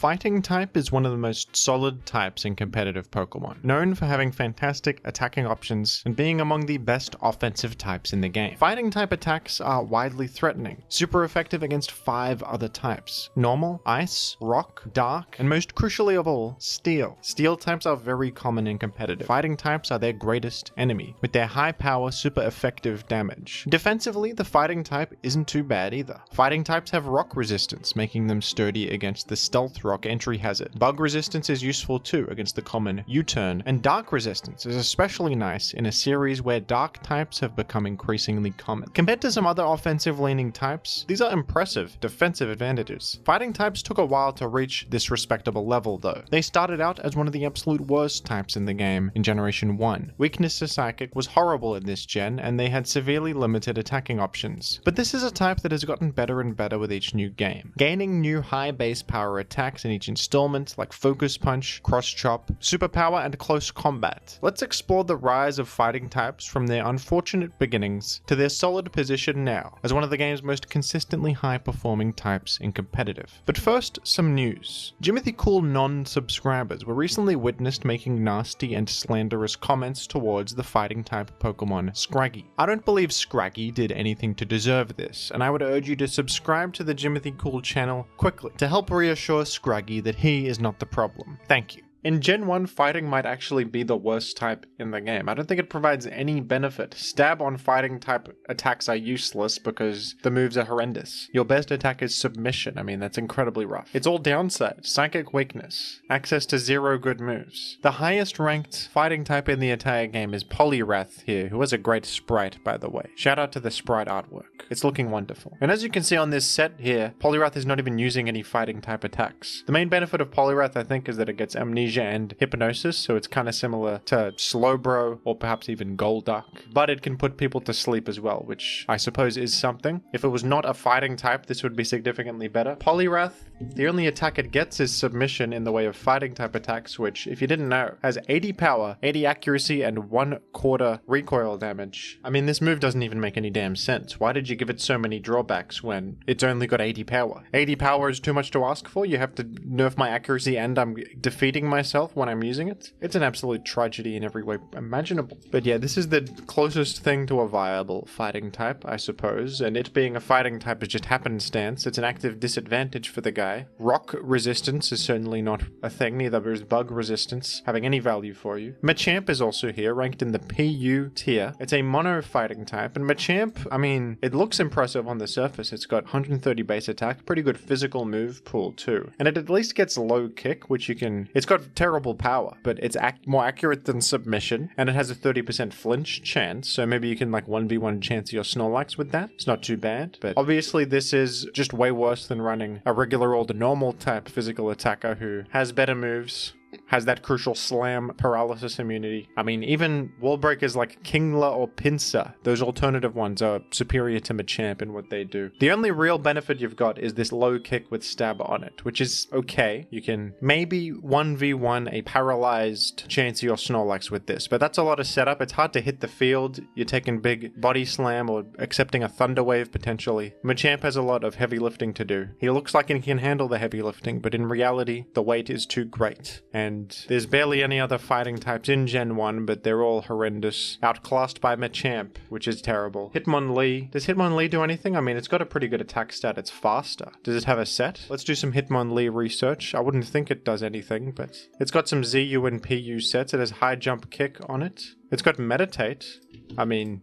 Fighting type is one of the most solid types in competitive Pokemon, known for having fantastic attacking options and being among the best offensive types in the game. Fighting type attacks are widely threatening, super effective against 5 other types: Normal, Ice, Rock, Dark, and most crucially of all, Steel. Steel types are very common in competitive. Fighting types are their greatest enemy, with their high power, super effective damage. Defensively, the fighting type isn't too bad either. Fighting types have rock resistance, making them sturdy against the stealth rock entry hazard. Bug resistance is useful too against the common U-turn, and dark resistance is especially nice in a series where dark types have become increasingly common. Compared to some other offensive leaning types, these are impressive defensive advantages. Fighting types took a while to reach this respectable level though. They started out as one of the absolute worst types in the game in Generation 1. Weakness to Psychic was horrible in this gen, and they had severely limited attacking options. But this is a type that has gotten better and better with each new game, gaining new high base power attacks in each installment like Focus Punch, Cross Chop, Superpower, and Close Combat. Let's explore the rise of fighting types from their unfortunate beginnings to their solid position now as one of the game's most consistently high performing types in competitive. But first, some news. Jimothy Cool non-subscribers were recently witnessed making nasty and slanderous comments towards the fighting type Pokemon Scraggy. I don't believe Scraggy did anything to deserve this, and I would urge you to subscribe to the Jimothy Cool channel quickly to help reassure Scraggy that he is not the problem. Thank you. In Gen 1, fighting might actually be the worst type in the game. I don't think it provides any benefit. Stab on fighting type attacks are useless because the moves are horrendous. Your best attack is submission. I mean, that's incredibly rough. It's all downside. Psychic weakness. Access to 0 good moves. The highest ranked fighting type in the entire game is Poliwrath here, who has a great sprite, by the way. Shout out to the sprite artwork. It's looking wonderful. And as you can see on this set here, Poliwrath is not even using any fighting type attacks. The main benefit of Poliwrath, I think, is that it gets Amnesia and Hypnosis, so it's kind of similar to Slowbro or perhaps even Golduck, but it can put people to sleep as well, which I suppose is something. If it was not a fighting type, this would be significantly better. Poliwrath, the only attack it gets is submission in the way of fighting type attacks, which, if you didn't know, has 80 power, 80 accuracy, and 1/4 recoil damage. I mean, this move doesn't even make any damn sense. Why did you give it so many drawbacks when it's only got 80 power? 80 power is too much to ask for? You have to nerf my accuracy and I'm defeating myself when I'm using it? It's an absolute tragedy in every way imaginable. But yeah, this is the closest thing to a viable fighting type, I suppose, and it being a fighting type is just happenstance. It's an active disadvantage for the guy. Rock resistance is certainly not a thing, neither is bug resistance having any value for you. Machamp is also here, ranked in the PU tier. It's a mono fighting type, and Machamp, I mean, it looks impressive on the surface. It's got 130 base attack, pretty good physical move pool too, and it at least gets low kick, which you can... It's got terrible power, but it's more accurate than submission, and it has a 30% flinch chance, so maybe you can like 1v1 chance your Snorlax with that. It's not too bad, but obviously this is just way worse than running a regular old normal type physical attacker who has better moves, has that crucial slam paralysis immunity. I mean, even wall breakers like Kingler or Pinsir, those alternative ones are superior to Machamp in what they do. The only real benefit you've got is this low kick with stab on it, which is okay. You can maybe 1v1 a paralyzed Chansey or Snorlax with this, but that's a lot of setup. It's hard to hit the field. You're taking big body slam or accepting a Thunder Wave potentially. Machamp has a lot of heavy lifting to do. He looks like he can handle the heavy lifting, but in reality, the weight is too great. And there's barely any other fighting types in Gen 1, but they're all horrendous. Outclassed by Machamp, which is terrible. Hitmonlee. Does Hitmonlee do anything? I mean, it's got a pretty good attack stat. It's faster. Does it have a set? Let's do some Hitmonlee research. I wouldn't think it does anything, but it's got some ZU and PU sets. It has high jump kick on it. It's got Meditate. I mean...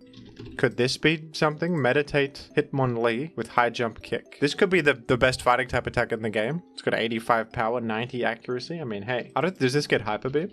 could this be something? Meditate Hitmonlee with high jump kick. This could be the best fighting type attack in the game. It's got 85 power, 90 accuracy. I mean, hey. Does this get Hyper Beam?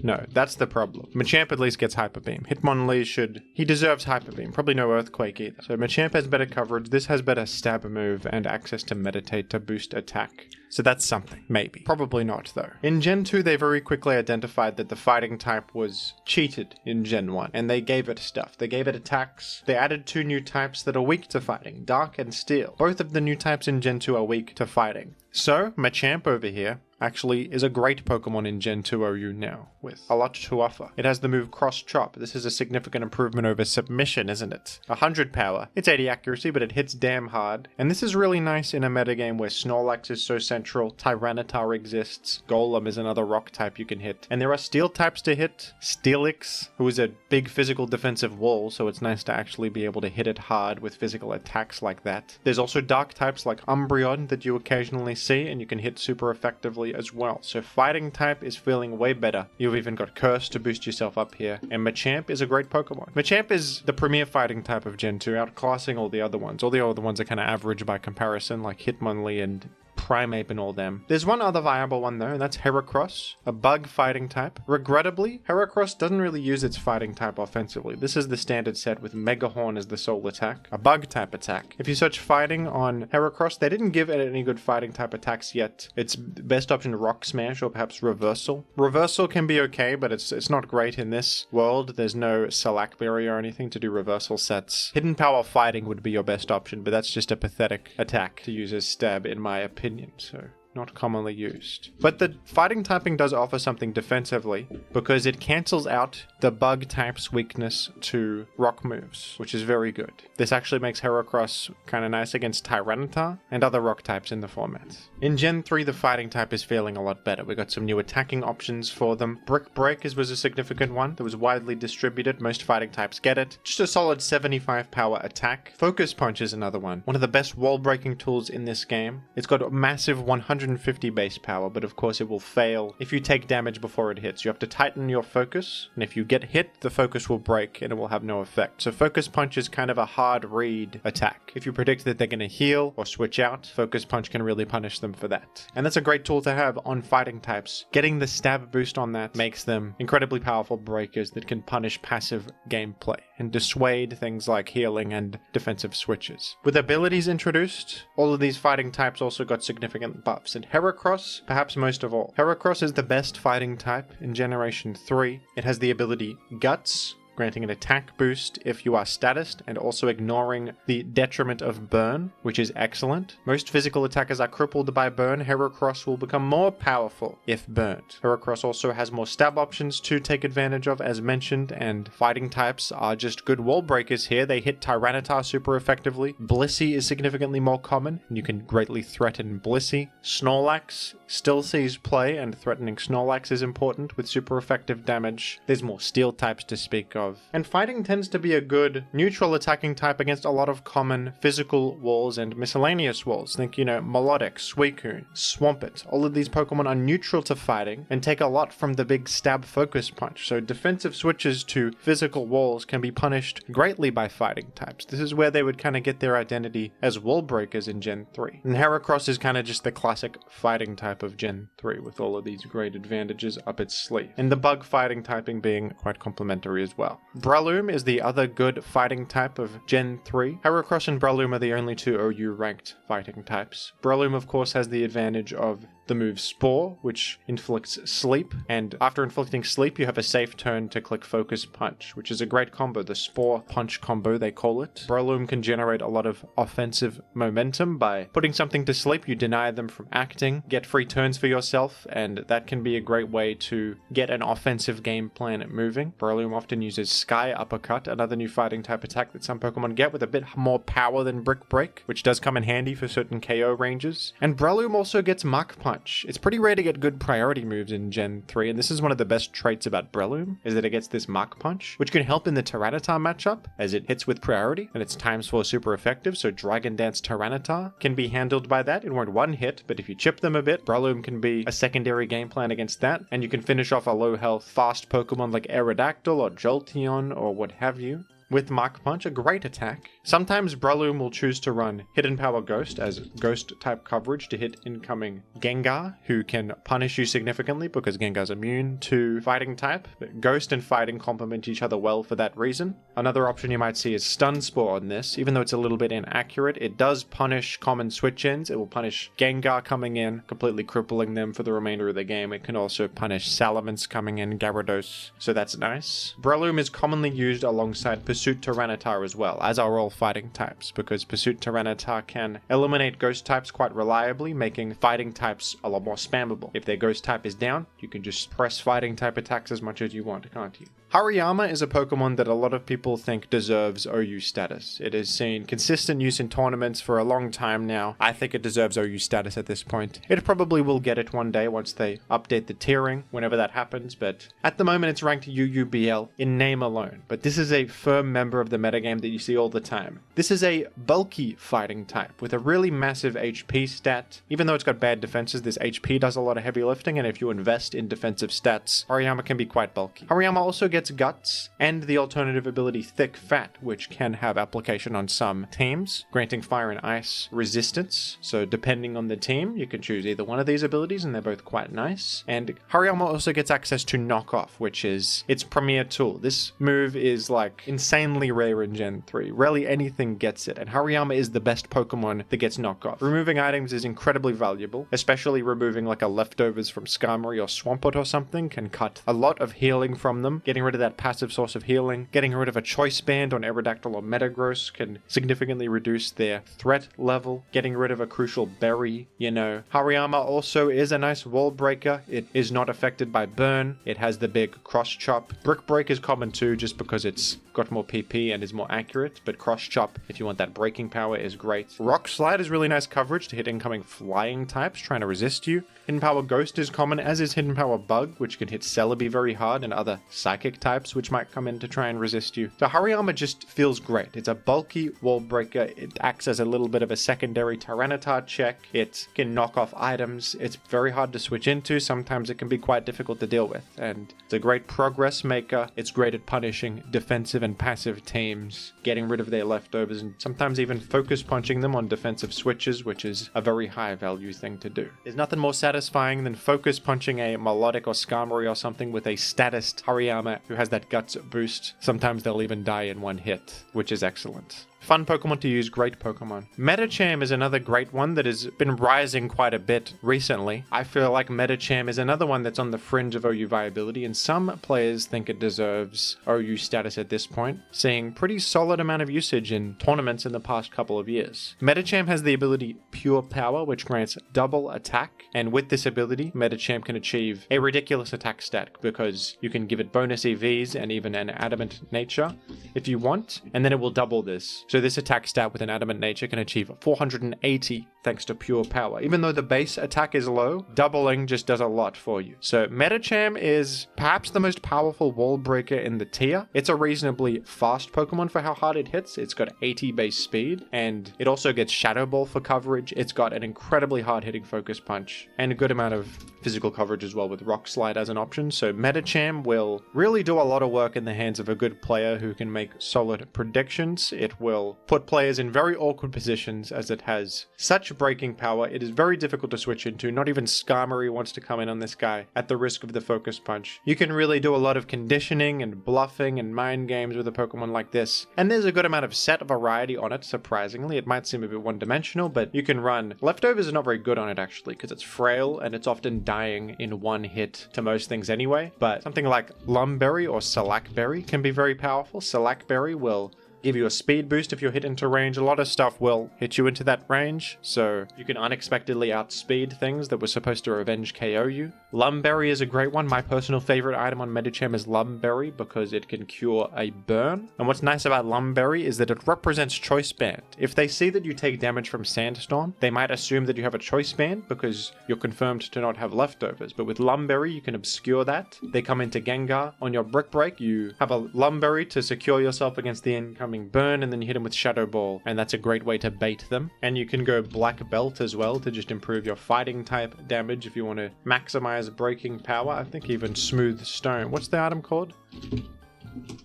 No, that's the problem. Machamp at least gets Hyper Beam. Hitmonlee he deserves Hyper Beam. Probably no Earthquake either. So Machamp has better coverage. This has better stab move and access to Meditate to boost attack. So that's something. Maybe. Probably not, though. In Gen 2, they very quickly identified that the fighting type was cheated in Gen 1, and they gave it stuff. They gave it attacks. They added 2 new types that are weak to fighting, Dark and Steel. Both of the new types in Gen 2 are weak to fighting. So, Machamp over here actually is a great Pokemon in Gen 2 OU now, with a lot to offer. It has the move Cross Chop. This is a significant improvement over Submission, isn't it? 100 power. It's 80 accuracy, but it hits damn hard. And this is really nice in a metagame where Snorlax is so central, Tyranitar exists, Golem is another rock type you can hit, and there are steel types to hit. Steelix, who is a big physical defensive wall, so it's nice to actually be able to hit it hard with physical attacks like that. There's also dark types like Umbreon that you occasionally see, and you can hit super effectively as well. So fighting type is feeling way better. You've even got Curse to boost yourself up here. And Machamp is a great Pokemon. Machamp is the premier fighting type of Gen 2, outclassing all the other ones. All the other ones are kind of average by comparison, like Hitmonlee and Primeape and all them. There's one other viable one though, and that's Heracross, a bug fighting type. Regrettably, Heracross doesn't really use its fighting type offensively. This is the standard set with Megahorn as the sole attack, a bug type attack. If you search fighting on Heracross, they didn't give it any good fighting type attacks yet. Its best option Rock Smash or perhaps Reversal. Reversal can be okay, but it's not great in this world. There's no Salac Berry or anything to do reversal sets. Hidden Power Fighting would be your best option, but that's just a pathetic attack to use as stab in my opinion. So not commonly used. But the fighting typing does offer something defensively because it cancels out the bug type's weakness to rock moves, which is very good. This actually makes Heracross kind of nice against Tyranitar and other rock types in the format. In Gen 3, the fighting type is feeling a lot better. We got some new attacking options for them. Brick Break was a significant one that was widely distributed. Most fighting types get it. Just a solid 75 power attack. Focus Punch is another one. One of the best wall breaking tools in this game. It's got a massive 150 base power, but of course it will fail if you take damage before it hits. You have to tighten your focus, and if you get hit, the focus will break and it will have no effect. So Focus Punch is kind of a hard read attack. If you predict that they're going to heal or switch out, Focus Punch can really punish them for that. And that's a great tool to have on fighting types. Getting the stab boost on that makes them incredibly powerful breakers that can punish passive gameplay and dissuade things like healing and defensive switches. With abilities introduced, all of these fighting types also got significant buffs, and Heracross, perhaps most of all. Heracross is the best fighting type in Generation 3. It has the ability Guts, granting an attack boost if you are statused, and also ignoring the detriment of burn, which is excellent. Most physical attackers are crippled by burn. Heracross will become more powerful if burnt. Heracross also has more stab options to take advantage of, as mentioned, and fighting types are just good wall breakers here. They hit Tyranitar super effectively. Blissey is significantly more common, and you can greatly threaten Blissey. Snorlax still sees play, and threatening Snorlax is important with super effective damage. There's more steel types to speak of. And fighting tends to be a good neutral attacking type against a lot of common physical walls and miscellaneous walls. Think, Melodic, Suicune, Swampert. All of these Pokemon are neutral to fighting and take a lot from the big stab focus punch. So defensive switches to physical walls can be punished greatly by fighting types. This is where they would kind of get their identity as wall breakers in Gen 3. And Heracross is kind of just the classic fighting type of Gen 3 with all of these great advantages up its sleeve. And the bug fighting typing being quite complementary as well. Breloom is the other good fighting type of Gen 3. Heracross and Breloom are the only two OU ranked fighting types. Breloom, of course, has the advantage of the move Spore, which inflicts sleep, and after inflicting sleep you have a safe turn to click Focus Punch, which is a great combo, the Spore Punch combo they call it. Breloom can generate a lot of offensive momentum by putting something to sleep. You deny them from acting, get free turns for yourself, and that can be a great way to get an offensive game plan moving. Breloom often uses Sky Uppercut, another new fighting type attack that some Pokemon get with a bit more power than Brick Break, which does come in handy for certain KO ranges. And Breloom also gets Mach Punch. It's pretty rare to get good priority moves in Gen 3, and this is one of the best traits about Breloom, is that it gets this Mach Punch, which can help in the Tyranitar matchup, as it hits with priority, and its times 4 super effective, so Dragon Dance Tyranitar can be handled by that. It won't one hit, but if you chip them a bit, Breloom can be a secondary game plan against that, and you can finish off a low health, fast Pokemon like Aerodactyl or Jolteon or what have you with Mach Punch, a great attack. Sometimes Breloom will choose to run Hidden Power Ghost as Ghost type coverage to hit incoming Gengar, who can punish you significantly because Gengar's immune to fighting type. But Ghost and fighting complement each other well for that reason. Another option you might see is Stun Spore on this. Even though it's a little bit inaccurate, it does punish common switch-ins. It will punish Gengar coming in, completely crippling them for the remainder of the game. It can also punish Salamence coming in, Gyarados, so that's nice. Breloom is commonly used alongside Pursuit Pursuit Tyranitar as well, as are all fighting types, because Pursuit Tyranitar can eliminate ghost types quite reliably, making fighting types a lot more spammable. If their ghost type is down, you can just press fighting type attacks as much as you want, can't you? Hariyama is a Pokemon that a lot of people think deserves OU status. It has seen consistent use in tournaments for a long time now. I think it deserves OU status at this point. It probably will get it one day once they update the tiering, whenever that happens, but at the moment it's ranked UUBL in name alone. But this is a firm member of the metagame that you see all the time. This is a bulky fighting type with a really massive HP stat. Even though it's got bad defenses, this HP does a lot of heavy lifting, and if you invest in defensive stats, Hariyama can be quite bulky. Hariyama also gets Guts and the alternative ability Thick Fat, which can have application on some teams, granting fire and ice resistance. So depending on the team, you can choose either one of these abilities, and they're both quite nice. And Hariyama also gets access to Knock Off, which is its premier tool. This move is like insanely rare in Gen 3. Rarely anything gets it, and Hariyama is the best Pokemon that gets Knock Off. Removing items is incredibly valuable, especially removing like a leftovers from Skarmory or Swampert or something can cut a lot of healing from them. Getting rid of that passive source of healing, getting rid of a Choice Band on Aerodactyl or Metagross can significantly reduce their threat level. Getting rid of a crucial berry, you know. Hariyama also is a nice wall breaker. It is not affected by burn. It has the big cross chop. Brick Break is common too, just because it's got more PP and is more accurate, but cross chop, if you want that breaking power, is great. Rock Slide is really nice coverage to hit incoming flying types trying to resist you. Hidden Power Ghost is common, as is Hidden Power Bug, which can hit Celebi very hard, and other psychic types which might come in to try and resist you. So Hariyama just feels great. It's a bulky wall breaker. It acts as a little bit of a secondary Tyranitar check. It can knock off items. It's very hard to switch into. Sometimes it can be quite difficult to deal with, and it's a great progress maker. It's great at punishing defensive and passive teams, getting rid of their leftovers, and sometimes even focus punching them on defensive switches, which is a very high value thing to do. There's nothing more satisfying than focus punching a Melodic or Skarmory or something with a statist Hariyama who has that guts boost. Sometimes they'll even die in one hit, which is excellent. Fun Pokemon to use, great Pokemon. Medicham is another great one that has been rising quite a bit recently. I feel like Medicham is another one that's on the fringe of OU viability, and some players think it deserves OU status at this point, seeing pretty solid amount of usage in tournaments in the past couple of years. Medicham has the ability Pure Power, which grants double attack, and with this ability, Medicham can achieve a ridiculous attack stat because you can give it bonus EVs and even an adamant nature if you want, and then it will double this. So this attack stat with an adamant nature can achieve 480 thanks to Pure Power. Even though the base attack is low, doubling just does a lot for you. So Medicham is perhaps the most powerful wall breaker in the tier. It's a reasonably fast Pokemon for how hard it hits. It's got 80 base speed, and it also gets Shadow Ball for coverage. It's got an incredibly hard-hitting Focus Punch, and a good amount of physical coverage as well with Rock Slide as an option. So Medicham will really do a lot of work in the hands of a good player who can make solid predictions. It will put players in very awkward positions as it has such breaking power. It is very difficult to switch into. Not even Skarmory wants to come in on this guy at the risk of the Focus Punch. You can really do a lot of conditioning and bluffing and mind games with a Pokemon like this, and there's a good amount of set variety on it. Surprisingly, it might seem a bit one-dimensional, but you can run. Leftovers are not very good on it actually, because it's frail and it's often dying in one hit to most things anyway, but something like Lumberry or Salakberry can be very powerful. Salakberry will give you a speed boost if you're hit into range. A lot of stuff will hit you into that range, so you can unexpectedly outspeed things that were supposed to revenge KO you. Lumberry is a great one. My personal favorite item on Medicham is Lumberry because it can cure a burn. And what's nice about Lumberry is that it represents Choice Band. If they see that you take damage from Sandstorm, they might assume that you have a Choice Band because you're confirmed to not have leftovers. But with Lumberry, you can obscure that. They come into Gengar. On your Brick Break, you have a Lumberry to secure yourself against the incoming burn, and then you hit them with Shadow Ball, and that's a great way to bait them. And you can go Black Belt as well to just improve your fighting type damage if you want to maximize breaking power. I think even Smooth Stone. What's the item called?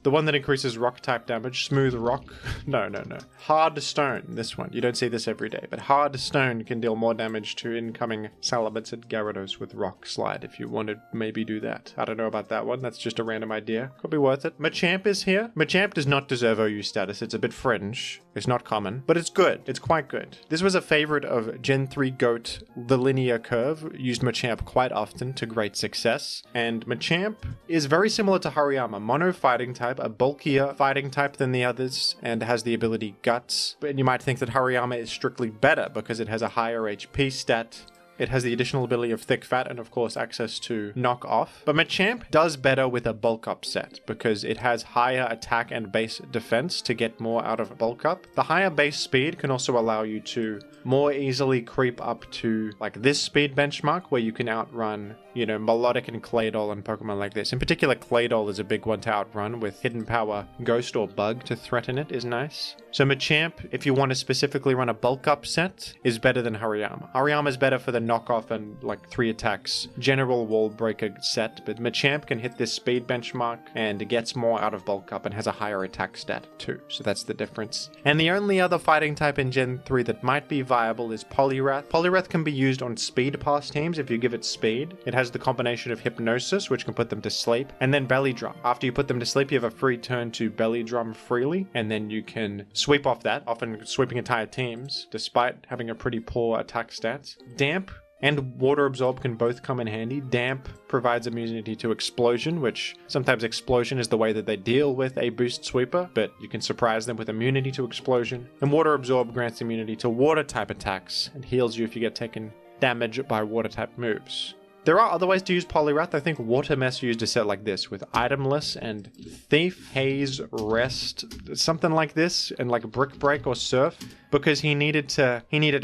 The one that increases rock type damage. Smooth Rock. No. Hard Stone. This one. You don't see this every day, but Hard Stone can deal more damage to incoming Salamence and Gyarados with Rock Slide if you want to maybe do that. I don't know about that one. That's just a random idea. Could be worth it. Machamp is here. Machamp does not deserve OU status. It's a bit fringe. It's not common, but it's good. It's quite good. This was a favorite of Gen 3 GOAT. The Linear Curve used Machamp quite often to great success, and Machamp is very similar to Hariyama. Mono fighting fighting type, a bulkier fighting type than the others, and has the ability Guts. And you might think that Hariyama is strictly better because it has a higher HP stat. It has the additional ability of Thick Fat and of course access to Knock Off. But Machamp does better with a Bulk Up set because it has higher attack and base defense to get more out of Bulk Up. The higher base speed can also allow you to more easily creep up to like this speed benchmark where you can outrun, you know, Melodic and Claydol and Pokemon like this. In particular, Claydol is a big one to outrun with Hidden Power, Ghost or Bug to threaten it is nice. So Machamp, if you want to specifically run a bulk up set, is better than Hariyama. Hariyama is better for the knockoff and like 3 attacks, general wall breaker set, but Machamp can hit this speed benchmark and gets more out of bulk up and has a higher attack stat too. So that's the difference. And the only other fighting type in Gen 3 that might be viable is Poliwrath. Poliwrath can be used on speed pass teams if you give it speed. It has the combination of Hypnosis, which can put them to sleep, and then Belly Drum. After you put them to sleep, you have a free turn to Belly Drum freely, and then you can sweep off that, often sweeping entire teams, despite having a pretty poor attack stats. Damp and Water Absorb can both come in handy. Damp provides immunity to Explosion, which sometimes Explosion is the way that they deal with a boost sweeper, but you can surprise them with immunity to Explosion. And Water Absorb grants immunity to water type attacks and heals you if you get taken damage by water type moves. There are other ways to use Poliwrath. I think Water Mess used a set like this with Itemless and Thief, Haze, Rest, something like this, and like Brick Break or Surf, because he needed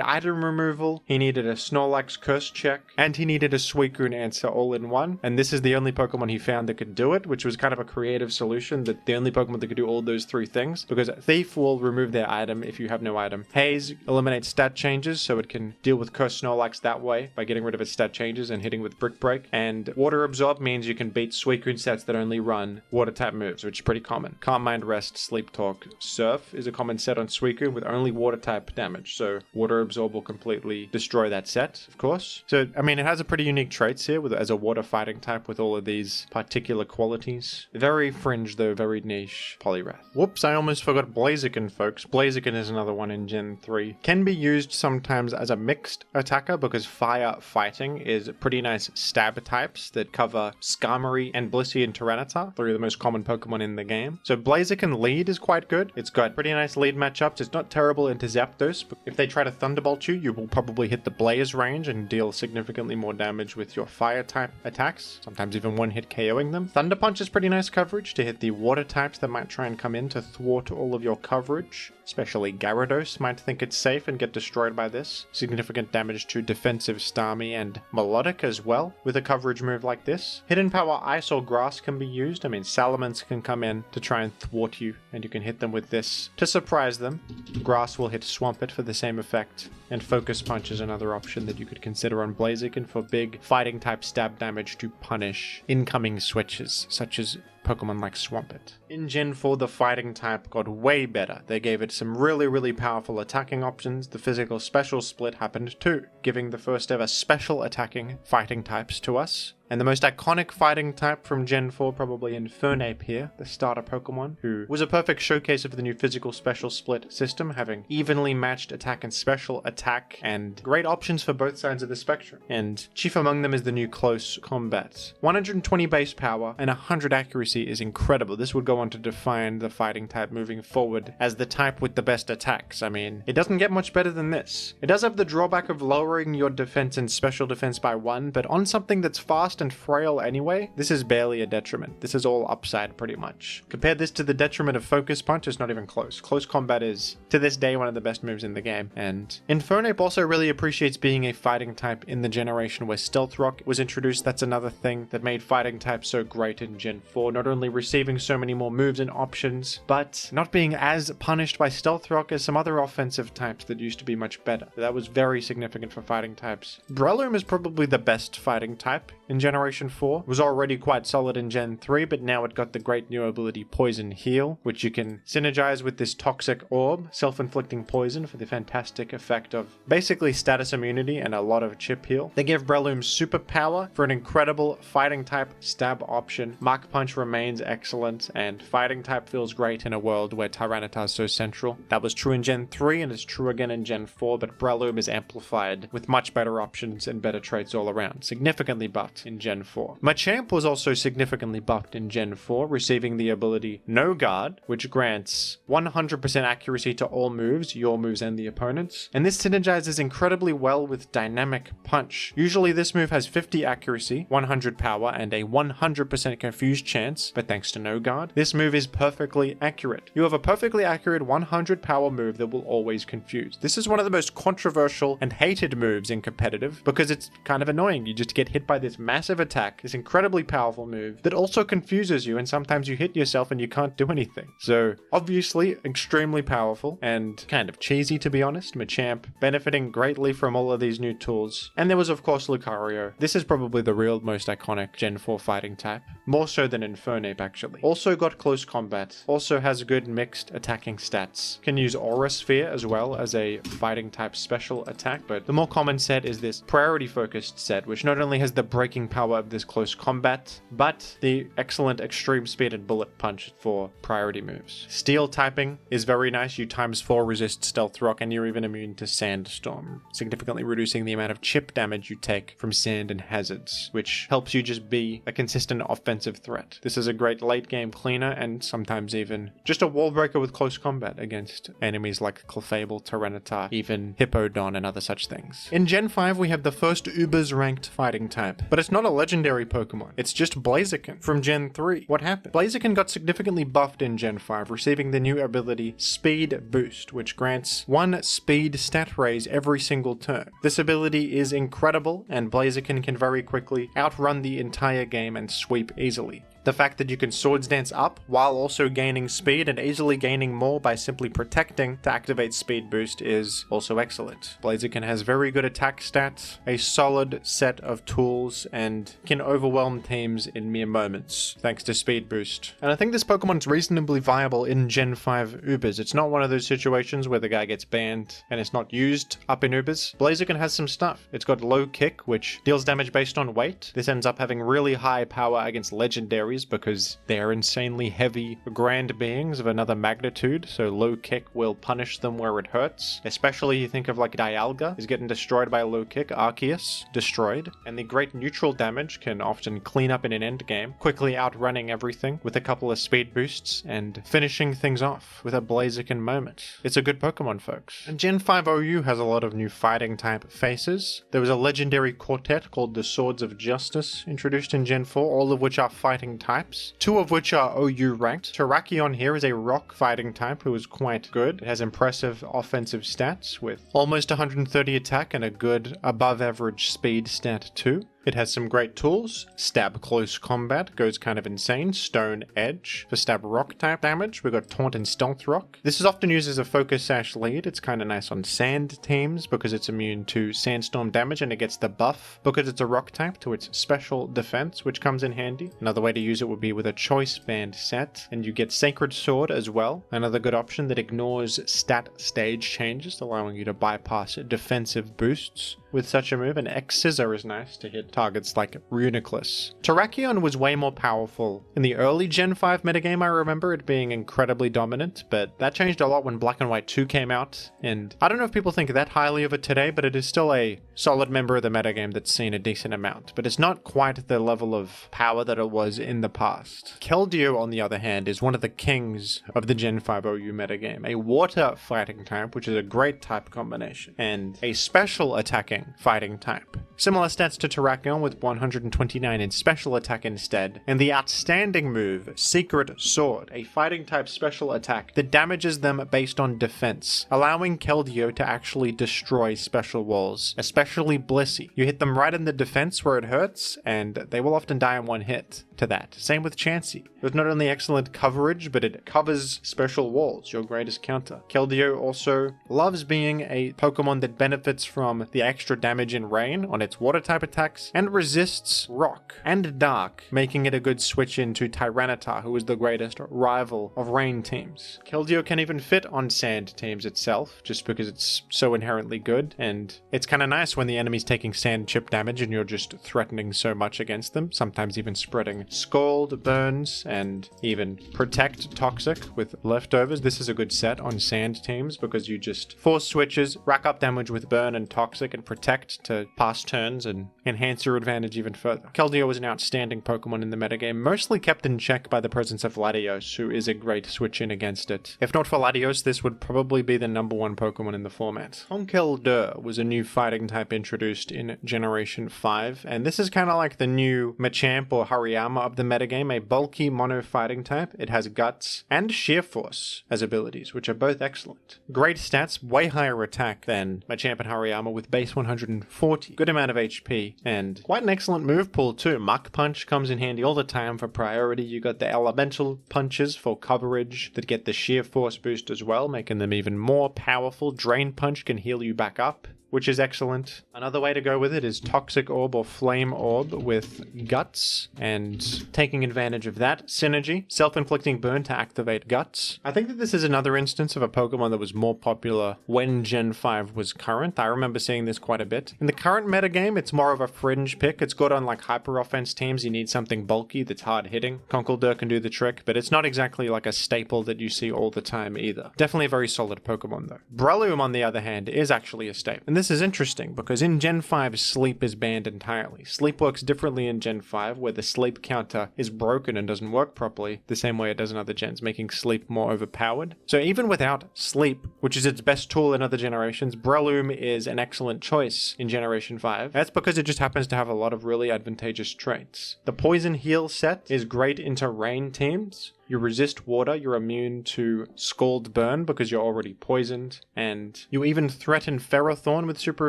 item removal, he needed a Snorlax curse check, and he needed a Suicune answer all in one. And this is the only Pokemon he found that could do it, which was kind of a creative solution, that the only Pokemon that could do all those 3 things, because Thief will remove their item if you have no item. Haze eliminates stat changes, so it can deal with Curse Snorlax that way by getting rid of its stat changes and hitting with Brick Break. And Water Absorb means you can beat Suicune sets that only run water type moves, which is pretty common. Calm Mind, Rest, Sleep Talk. Surf is a common set on Suicune with only water type damage, so Water Absorb will completely destroy that set, of course. So, I mean, it has a pretty unique traits here as a water fighting type with all of these particular qualities. Very fringe though, very niche Poliwrath. Whoops, I almost forgot Blaziken, folks. Blaziken is another one in Gen 3. Can be used sometimes as a mixed attacker because fire fighting is pretty nice stab types that cover Skarmory and Blissey and Tyranitar, 3 of the most common Pokemon in the game. So Blaziken lead is quite good. It's got pretty nice lead matchups. It's not terrible into Zapdos, but if they try to Thunderbolt you, you will probably hit the Blaze range and deal significantly more damage with your fire type attacks, sometimes even one-hit KOing them. Thunder Punch is pretty nice coverage to hit the water types that might try and come in to thwart all of your coverage. Especially Gyarados might think it's safe and get destroyed by this. Significant damage to defensive Starmie and Melodic as well with a coverage move like this. Hidden Power Ice or Grass can be used. I mean, Salamence can come in to try and thwart you, and you can hit them with this to surprise them. Grass will hit Swampert for the same effect, and Focus Punch is another option that you could consider on Blaziken for big fighting type stab damage to punish incoming switches, such as Pokemon like Swampert. In Gen 4, the fighting type got way better. They gave it some really powerful attacking options. The physical special split happened too, giving the first ever special attacking fighting types to us. And the most iconic fighting type from Gen 4, probably Infernape here, the starter Pokemon, who was a perfect showcase of the new physical special split system, having evenly matched attack and special attack, and great options for both sides of the spectrum. And chief among them is the new close combat. 120 base power and 100 accuracy is incredible. This would go on to define the fighting type moving forward as the type with the best attacks. I mean, it doesn't get much better than this. It does have the drawback of lowering your defense and special defense by 1, but on something that's fast and frail anyway, this is barely a detriment. This is all upside pretty much. Compare this to the detriment of Focus Punch, it's not even close. Close combat is, to this day, one of the best moves in the game. And Infernape also really appreciates being a fighting type in the generation where Stealth Rock was introduced. That's another thing that made fighting types so great in Gen 4. Not only receiving so many more moves and options, but not being as punished by Stealth Rock as some other offensive types that used to be much better. That was very significant for fighting types. Breloom is probably the best fighting type in Generation 4. It was already quite solid in Gen 3, but now it got the great new ability Poison Heal, which you can synergize with this Toxic Orb, self-inflicting poison for the fantastic effect of basically status immunity and a lot of chip heal. They give Breloom super power for an incredible fighting type stab option. Mark Punch remains remains excellent, and fighting type feels great in a world where Tyranitar is so central. That was true in Gen 3 and is true again in Gen 4, but Breloom is amplified with much better options and better traits all around, significantly buffed in Gen 4. Machamp was also significantly buffed in Gen 4, receiving the ability No Guard, which grants 100% accuracy to all moves, your moves and the opponent's, and this synergizes incredibly well with Dynamic Punch. Usually this move has 50 accuracy, 100 power, and a 100% confused chance, but thanks to No Guard, this move is perfectly accurate. You have a perfectly accurate 100 power move that will always confuse. This is one of the most controversial and hated moves in competitive because it's kind of annoying. You just get hit by this massive attack, this incredibly powerful move that also confuses you, and sometimes you hit yourself and you can't do anything. So obviously extremely powerful and kind of cheesy, to be honest. Machamp benefiting greatly from all of these new tools. And there was of course Lucario. This is probably the real most iconic Gen 4 fighting type, more so than Infernape actually. Also got close combat, also has good mixed attacking stats, can use Aura Sphere as well as a fighting type special attack, but the more common set is this priority focused set, which not only has the breaking power of this close combat, but the excellent extreme speed and bullet punch for priority moves. Steel typing is very nice. You ×4 resist Stealth Rock, and you're even immune to Sandstorm, significantly reducing the amount of chip damage you take from sand and hazards, which helps you just be a consistent offensive threat. This is a great late game cleaner and sometimes even just a wall breaker with close combat against enemies like Clefable, Tyranitar, even Hippowdon and other such things. In Gen 5 we have the first Ubers ranked fighting type, but it's not a legendary Pokemon, it's just Blaziken from Gen 3. What happened? Blaziken got significantly buffed in Gen 5, receiving the new ability Speed Boost, which grants 1 speed stat raise every single turn. This ability is incredible, and Blaziken can very quickly outrun the entire game and sweep easily. The fact that you can Swords Dance up while also gaining speed and easily gaining more by simply protecting to activate Speed Boost is also excellent. Blaziken has very good attack stats, a solid set of tools, and can overwhelm teams in mere moments thanks to Speed Boost. And I think this Pokemon's reasonably viable in Gen 5 Ubers. It's not one of those situations where the guy gets banned and it's not used up in Ubers. Blaziken has some stuff. It's got low kick, which deals damage based on weight. This ends up having really high power against legendaries because they're insanely heavy grand beings of another magnitude, so low kick will punish them where it hurts. Especially you think of like Dialga is getting destroyed by a low kick, Arceus destroyed, and the great neutral damage can often clean up in an endgame, quickly outrunning everything with a couple of speed boosts and finishing things off with a Blaziken moment. It's a good Pokemon, folks. And Gen 5 OU has a lot of new fighting type faces. There was a legendary quartet called the Swords of Justice introduced in Gen 4, all of which are fighting types, 2 of which are OU ranked. Terrakion here is a rock fighting type who is quite good. It has impressive offensive stats with almost 130 attack and a good above average speed stat too. It has some great tools. Stab Close Combat goes kind of insane. Stone Edge for stab rock type damage. We've got Taunt and Stealth Rock. This is often used as a focus sash lead. It's kind of nice on sand teams because it's immune to sandstorm damage, and it gets the buff because it's a rock type to its special defense, which comes in handy. Another way to use it would be with a choice band set, and you get Sacred Sword as well. Another good option that ignores stat stage changes, allowing you to bypass defensive boosts with such a move. And X-Scissor is nice to hit targets like Reuniclus. Terrakion was way more powerful in the early Gen 5 metagame. I remember it being incredibly dominant, but that changed a lot when Black and White 2 came out, and I don't know if people think that highly of it today, but it is still a solid member of the metagame that's seen a decent amount, but it's not quite the level of power that it was in the past. Keldeo, on the other hand, is one of the kings of the Gen 5 OU metagame, a water fighting type, which is a great type combination, and a special attacking fighting type. Similar stats to Terrakion with 129 in special attack instead, and the outstanding move, Secret Sword, a fighting type special attack that damages them based on defense, allowing Keldeo to actually destroy special walls, especially Blissey. You hit them right in the defense where it hurts, and they will often die in one hit to that. Same with Chansey. With not only excellent coverage, but it covers special walls, your greatest counter. Keldeo also loves being a Pokemon that benefits from the extra damage in rain on its water type attacks, and resists rock and dark, making it a good switch into Tyranitar, who is the greatest rival of rain teams. Keldeo can even fit on sand teams itself, just because it's so inherently good, and it's kind of nice when the enemy's taking sand chip damage and you're just threatening so much against them, sometimes even spreading Scald, Burns, and even Protect Toxic with leftovers. This is a good set on sand teams because you just force switches, rack up damage with Burn and Toxic, and Protect to pass turns and enhance your advantage even further. Keldeo is an outstanding Pokemon in the metagame, mostly kept in check by the presence of Latios, who is a great switch in against it. If not for Latios, this would probably be the #1 Pokemon in the format. Contender was a new fighting type introduced in Generation 5, and this is kind of like the new Machamp or Hariyama of the metagame, a bulky mono fighting type. It has Guts and Sheer Force as abilities, which are both excellent. Great stats, way higher attack than Machamp and Hariyama with base 140, good amount of HP, and quite an excellent move pool too. Mach Punch comes in handy all the time for priority. You got the Elemental Punches for coverage that get the Sheer Force boost as well, making them even more powerful. Drain Punch can heal you back up, which is excellent. Another way to go with it is Toxic Orb or Flame Orb with Guts, and taking advantage of that synergy. Self-inflicting burn to activate Guts. I think that this is another instance of a Pokemon that was more popular when Gen 5 was current. I remember seeing this quite a bit. In the current metagame, it's more of a fringe pick. It's good on like hyper offense teams. You need something bulky that's hard hitting. Conkeldurr can do the trick, but it's not exactly like a staple that you see all the time either. Definitely a very solid Pokemon though. Breloom, on the other hand, is actually a staple. And this is interesting because in Gen 5, sleep is banned entirely. Sleep works differently in Gen 5, where the sleep counter is broken and doesn't work properly the same way it does in other gens, making sleep more overpowered. So even without sleep, which is its best tool in other generations, Breloom is an excellent choice in Generation 5. That's because it just happens to have a lot of really advantageous traits. The Poison Heal set is great into rain teams. You resist water, you're immune to Scald Burn because you're already poisoned, and you even threaten Ferrothorn with super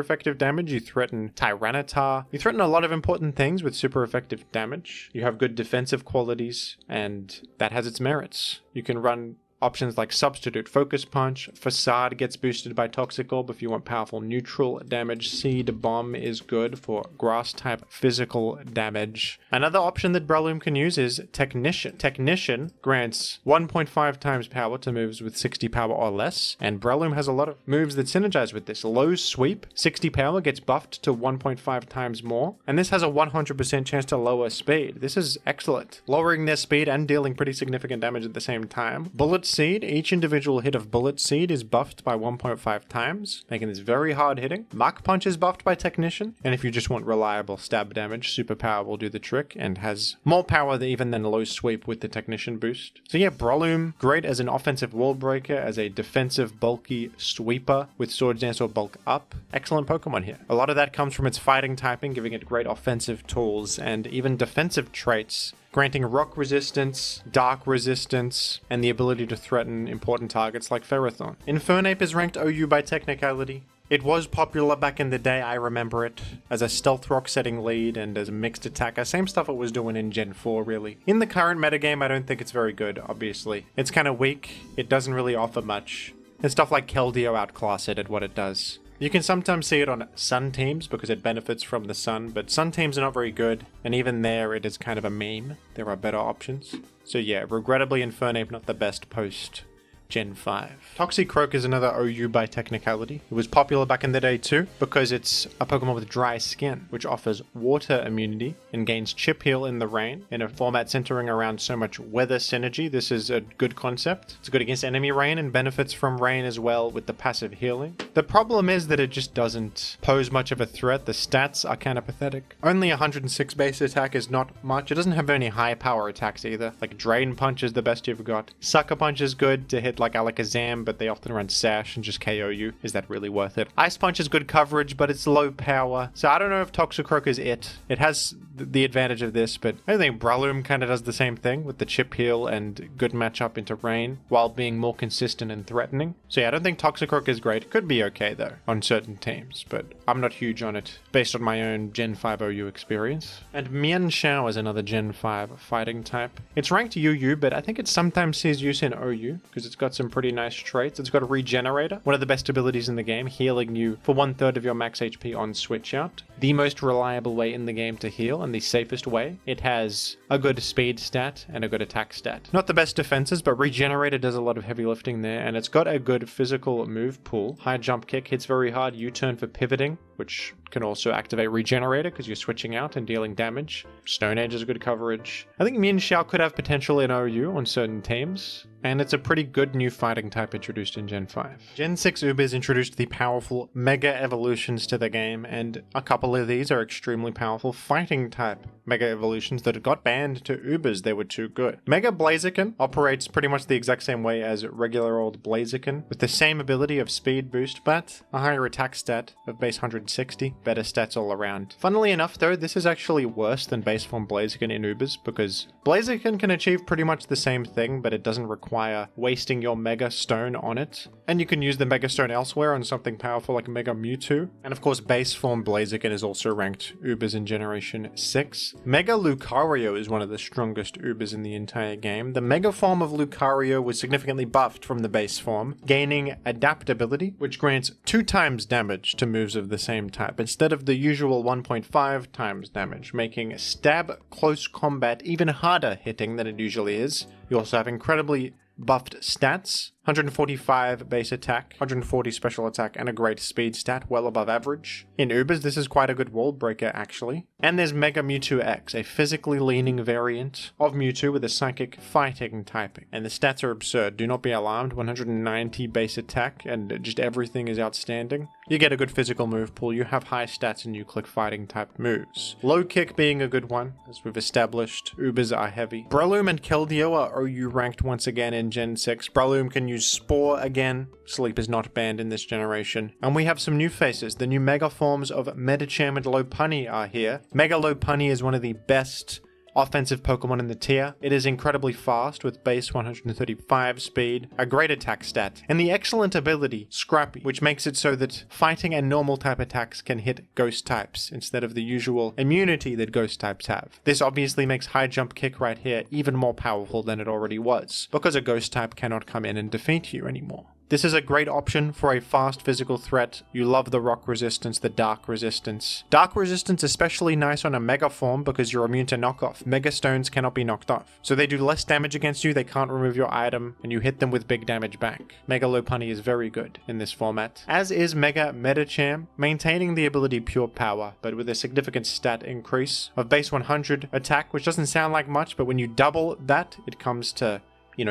effective damage, you threaten Tyranitar, you threaten a lot of important things with super effective damage. You have good defensive qualities, and that has its merits. You can run options like Substitute, Focus Punch, Facade gets boosted by Toxic Orb if you want powerful neutral damage. Seed Bomb is good for grass type physical damage. Another option that Breloom can use is Technician. Technician grants 1.5 times power to moves with 60 power or less, and Breloom has a lot of moves that synergize with this. Low Sweep, 60 power gets buffed to 1.5 times more, and this has a 100% chance to lower speed. This is excellent, lowering their speed and dealing pretty significant damage at the same time. Bullet Seed, each individual hit of Bullet Seed is buffed by 1.5 times, making this very hard hitting. Mach Punch is buffed by Technician, and if you just want reliable stab damage, Superpower will do the trick and has more power even than Low Sweep with the Technician boost. So yeah, Breloom, great as an offensive wall breaker, as a defensive bulky sweeper with Swords Dance or Bulk Up. Excellent Pokemon here. A lot of that comes from its fighting typing, giving it great offensive tools and even defensive traits, granting rock resistance, dark resistance, and the ability to threaten important targets like Ferrothorn. Infernape is ranked OU by technicality. It was popular back in the day, I remember it, as a stealth rock setting lead and as a mixed attacker. Same stuff it was doing in Gen 4, really. In the current metagame, I don't think it's very good, obviously. It's kind of weak, it doesn't really offer much, and stuff like Keldeo outclass it at what it does. You can sometimes see it on Sun teams because it benefits from the Sun, but Sun teams are not very good, and even there it is kind of a meme. There are better options. So yeah, regrettably Infernape not the best post Gen 5. Toxicroak is another OU by technicality. It was popular back in the day too, because it's a Pokemon with dry skin, which offers water immunity and gains chip heal in the rain. In a format centering around so much weather synergy, this is a good concept. It's good against enemy rain and benefits from rain as well with the passive healing. The problem is that it just doesn't pose much of a threat. The stats are kind of pathetic. Only 106 base attack is not much. It doesn't have any high power attacks either. Like Drain Punch is the best you've got. Sucker Punch is good to hit like Alakazam, but they often run Sash and just KO you. Is that really worth it? Ice Punch is good coverage, but it's low power. So I don't know if Toxicroak is it. It has the advantage of this, but I think Breloom kind of does the same thing with the chip heal and good matchup into rain while being more consistent and threatening. So yeah, I don't think Toxicroak is great. It could be okay though on certain teams, but I'm not huge on it based on my own Gen 5 OU experience. And Mian Xiao is another Gen 5 fighting type. It's ranked UU, but I think it sometimes sees use in OU because it's got some pretty nice traits. It's got a Regenerator, one of the best abilities in the game, healing you for 1/3 of your max HP on switch out. The most reliable way in the game to heal and the safest way. It has a good speed stat and a good attack stat. Not the best defenses, but Regenerator does a lot of heavy lifting there, and it's got a good physical move pool. High jump kick hits very hard, U-turn for pivoting, which can also activate Regenerator because you're switching out and dealing damage. Stone Edge is good coverage. I think Mian Xiao could have potential in OU on certain teams, and it's a pretty good new fighting type introduced in Gen 5. Gen 6 Ubers introduced the powerful Mega Evolutions to the game, and a couple of these are extremely powerful fighting type Mega Evolutions that got banned to Ubers. They were too good. Mega Blaziken operates pretty much the exact same way as regular old Blaziken, with the same ability of speed boost, but a higher attack stat of base 160. Better stats all around. Funnily enough though, this is actually worse than base form Blaziken in Ubers, because Blaziken can achieve pretty much the same thing, but it doesn't require wasting your Mega Stone on it. And you can use the Mega Stone elsewhere on something powerful like Mega Mewtwo. And of course, base form Blaziken is also ranked Ubers in Generation 6. Mega Lucario is one of the strongest Ubers in the entire game. The Mega form of Lucario was significantly buffed from the base form, gaining Adaptability, which grants 2 times damage to moves of the same type, instead of the usual 1.5 times damage, making stab close combat even harder hitting than it usually is. You also have incredibly buffed stats, 145 base attack, 140 special attack, and a great speed stat, well above average. In Ubers, this is quite a good wall breaker actually. And there's Mega Mewtwo X, a physically leaning variant of Mewtwo with a psychic fighting typing. And the stats are absurd, do not be alarmed, 190 base attack, and just everything is outstanding. You get a good physical move pool, you have high stats, and you click fighting type moves. Low kick being a good one, as we've established, Ubers are heavy. Breloom and Keldeo are OU ranked once again in Gen 6. Breloom can use Spore again. Sleep is not banned in this generation. And we have some new faces. The new Mega forms of Medicham and Lopunny are here. Mega Lopunny is one of the best offensive Pokemon in the tier. It is incredibly fast with base 135 speed, a great attack stat, and the excellent ability Scrappy, which makes it so that fighting and normal type attacks can hit ghost types instead of the usual immunity that ghost types have. This obviously makes high jump kick right here even more powerful than it already was, because a ghost type cannot come in and defeat you anymore. This is a great option for a fast physical threat. You love the rock resistance, the dark resistance. Dark resistance especially nice on a Mega form because you're immune to knockoff. Mega Stones cannot be knocked off. So they do less damage against you, they can't remove your item, and you hit them with big damage back. Mega Lopunny is very good in this format. As is Mega Medicham, maintaining the ability Pure Power, but with a significant stat increase of base 100 attack, which doesn't sound like much, but when you double that, it comes to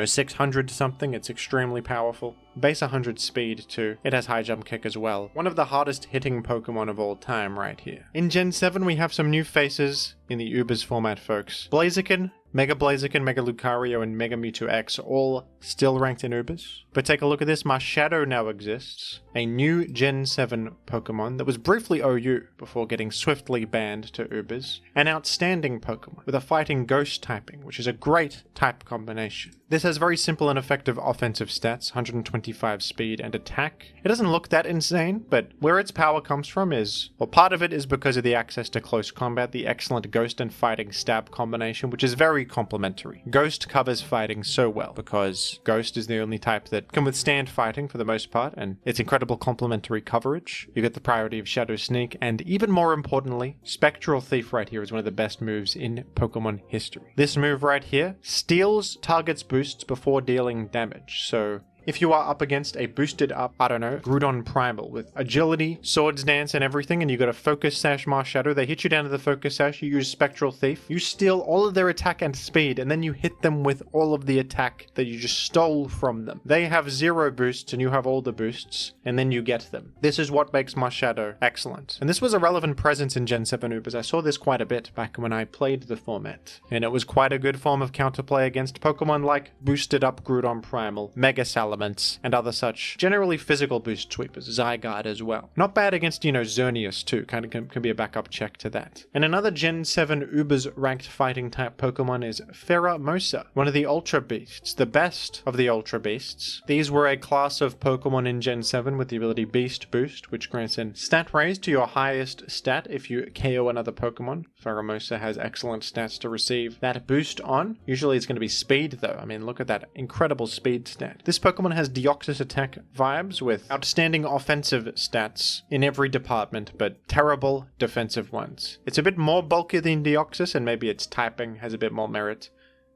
600 something. It's extremely powerful. Base 100 speed too. It has high jump kick as well. One of the hardest hitting Pokemon of all time right here. In Gen 7 we have some new faces in the Ubers format, folks. Blaziken, Mega Lucario, and Mega Mewtwo X all still ranked in Ubers. But take a look at this, Marshadow now exists. A new Gen 7 Pokemon that was briefly OU before getting swiftly banned to Ubers. An outstanding Pokemon with a fighting ghost typing, which is a great type combination. This has very simple and effective offensive stats, 125 speed and attack. It doesn't look that insane, but where its power comes from is, well, part of it is because of the access to close combat, the excellent ghost and fighting stab combination, which is very complementary. Ghost covers fighting so well because Ghost is the only type that can withstand fighting for the most part, and it's incredible complementary coverage. You get the priority of Shadow Sneak, and even more importantly, Spectral Thief right here is one of the best moves in Pokemon history. This move right here steals target's boosts before dealing damage, so if you are up against a boosted up, Groudon Primal with agility, Swords Dance, and everything, and you got a Focus Sash Marshadow, they hit you down to the Focus Sash, you use Spectral Thief, you steal all of their attack and speed, and then you hit them with all of the attack that you just stole from them. They have 0 boosts, and you have all the boosts, and then you get them. This is what makes Marshadow excellent. And this was a relevant presence in Gen 7 Ubers. I saw this quite a bit back when I played the format, and it was quite a good form of counterplay against Pokemon like boosted up Groudon Primal, Mega Salamence, elements, and other such generally physical boost sweepers, Zygarde as well. Not bad against, Xerneas too, kind of can be a backup check to that. And another Gen 7 Uber's ranked fighting type Pokemon is Pheromosa, one of the Ultra Beasts, the best of the Ultra Beasts. These were a class of Pokemon in Gen 7 with the ability Beast Boost, which grants an stat raise to your highest stat if you KO another Pokemon. Pheromosa has excellent stats to receive that boost on. Usually it's going to be speed though. I mean, look at that incredible speed stat. This Pokemon has Deoxys attack vibes with outstanding offensive stats in every department, but terrible defensive ones. It's a bit more bulky than Deoxys, and maybe its typing has a bit more merit.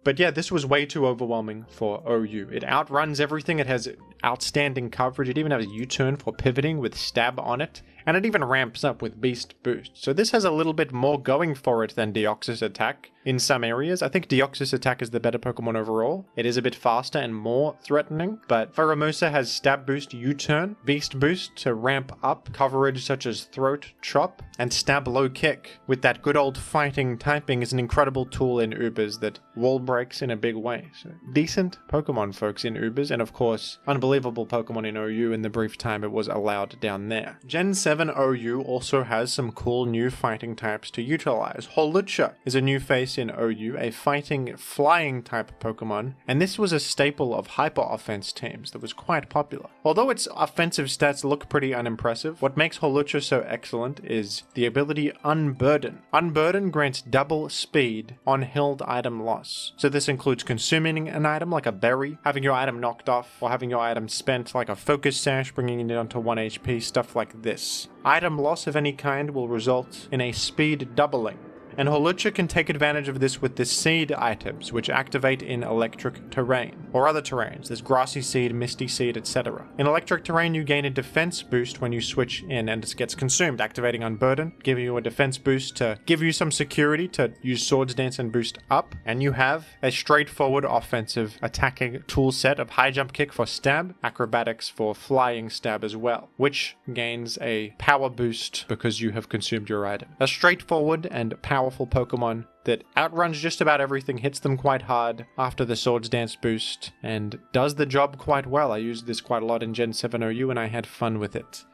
But yeah, this was way too overwhelming for OU. It outruns everything. It has outstanding coverage. It even has a U-turn for pivoting with stab on it. And it even ramps up with Beast Boost. So this has a little bit more going for it than Deoxys Attack in some areas. I think Deoxys Attack is the better Pokemon overall. It is a bit faster and more threatening, but Pheromosa has Stab Boost, U-turn, Beast Boost to ramp up coverage such as Throat Chop, and Stab Low Kick. With that good old fighting typing is an incredible tool in Ubers that wall breaks in a big way. So decent Pokemon, folks, in Ubers, and of course, unbelievable Pokemon in OU in the brief time it was allowed down there. Gen 7 OU also has some cool new fighting types to utilize. Holucha is a new face in OU, a fighting flying type Pokemon, and this was a staple of hyper offense teams that was quite popular. Although its offensive stats look pretty unimpressive, what makes Holucha so excellent is the ability Unburden. Unburden grants double speed on held item loss. So this includes consuming an item like a berry, having your item knocked off, or having your item spent like a focus sash, bringing it down to 1 HP, stuff like this. Item loss of any kind will result in a speed doubling. And Holucha can take advantage of this with the seed items, which activate in electric terrain, or other terrains. There's grassy seed, misty seed, etc. In electric terrain, you gain a defense boost when you switch in and it gets consumed, activating Unburden, giving you a defense boost to give you some security to use Swords Dance and boost up. And you have a straightforward offensive attacking tool set of High Jump Kick for stab, Acrobatics for flying stab as well, which gains a power boost because you have consumed your item. A straightforward and powerful Pokemon that outruns just about everything, hits them quite hard after the Swords Dance boost, and does the job quite well. I used this quite a lot in Gen 7 OU and I had fun with it.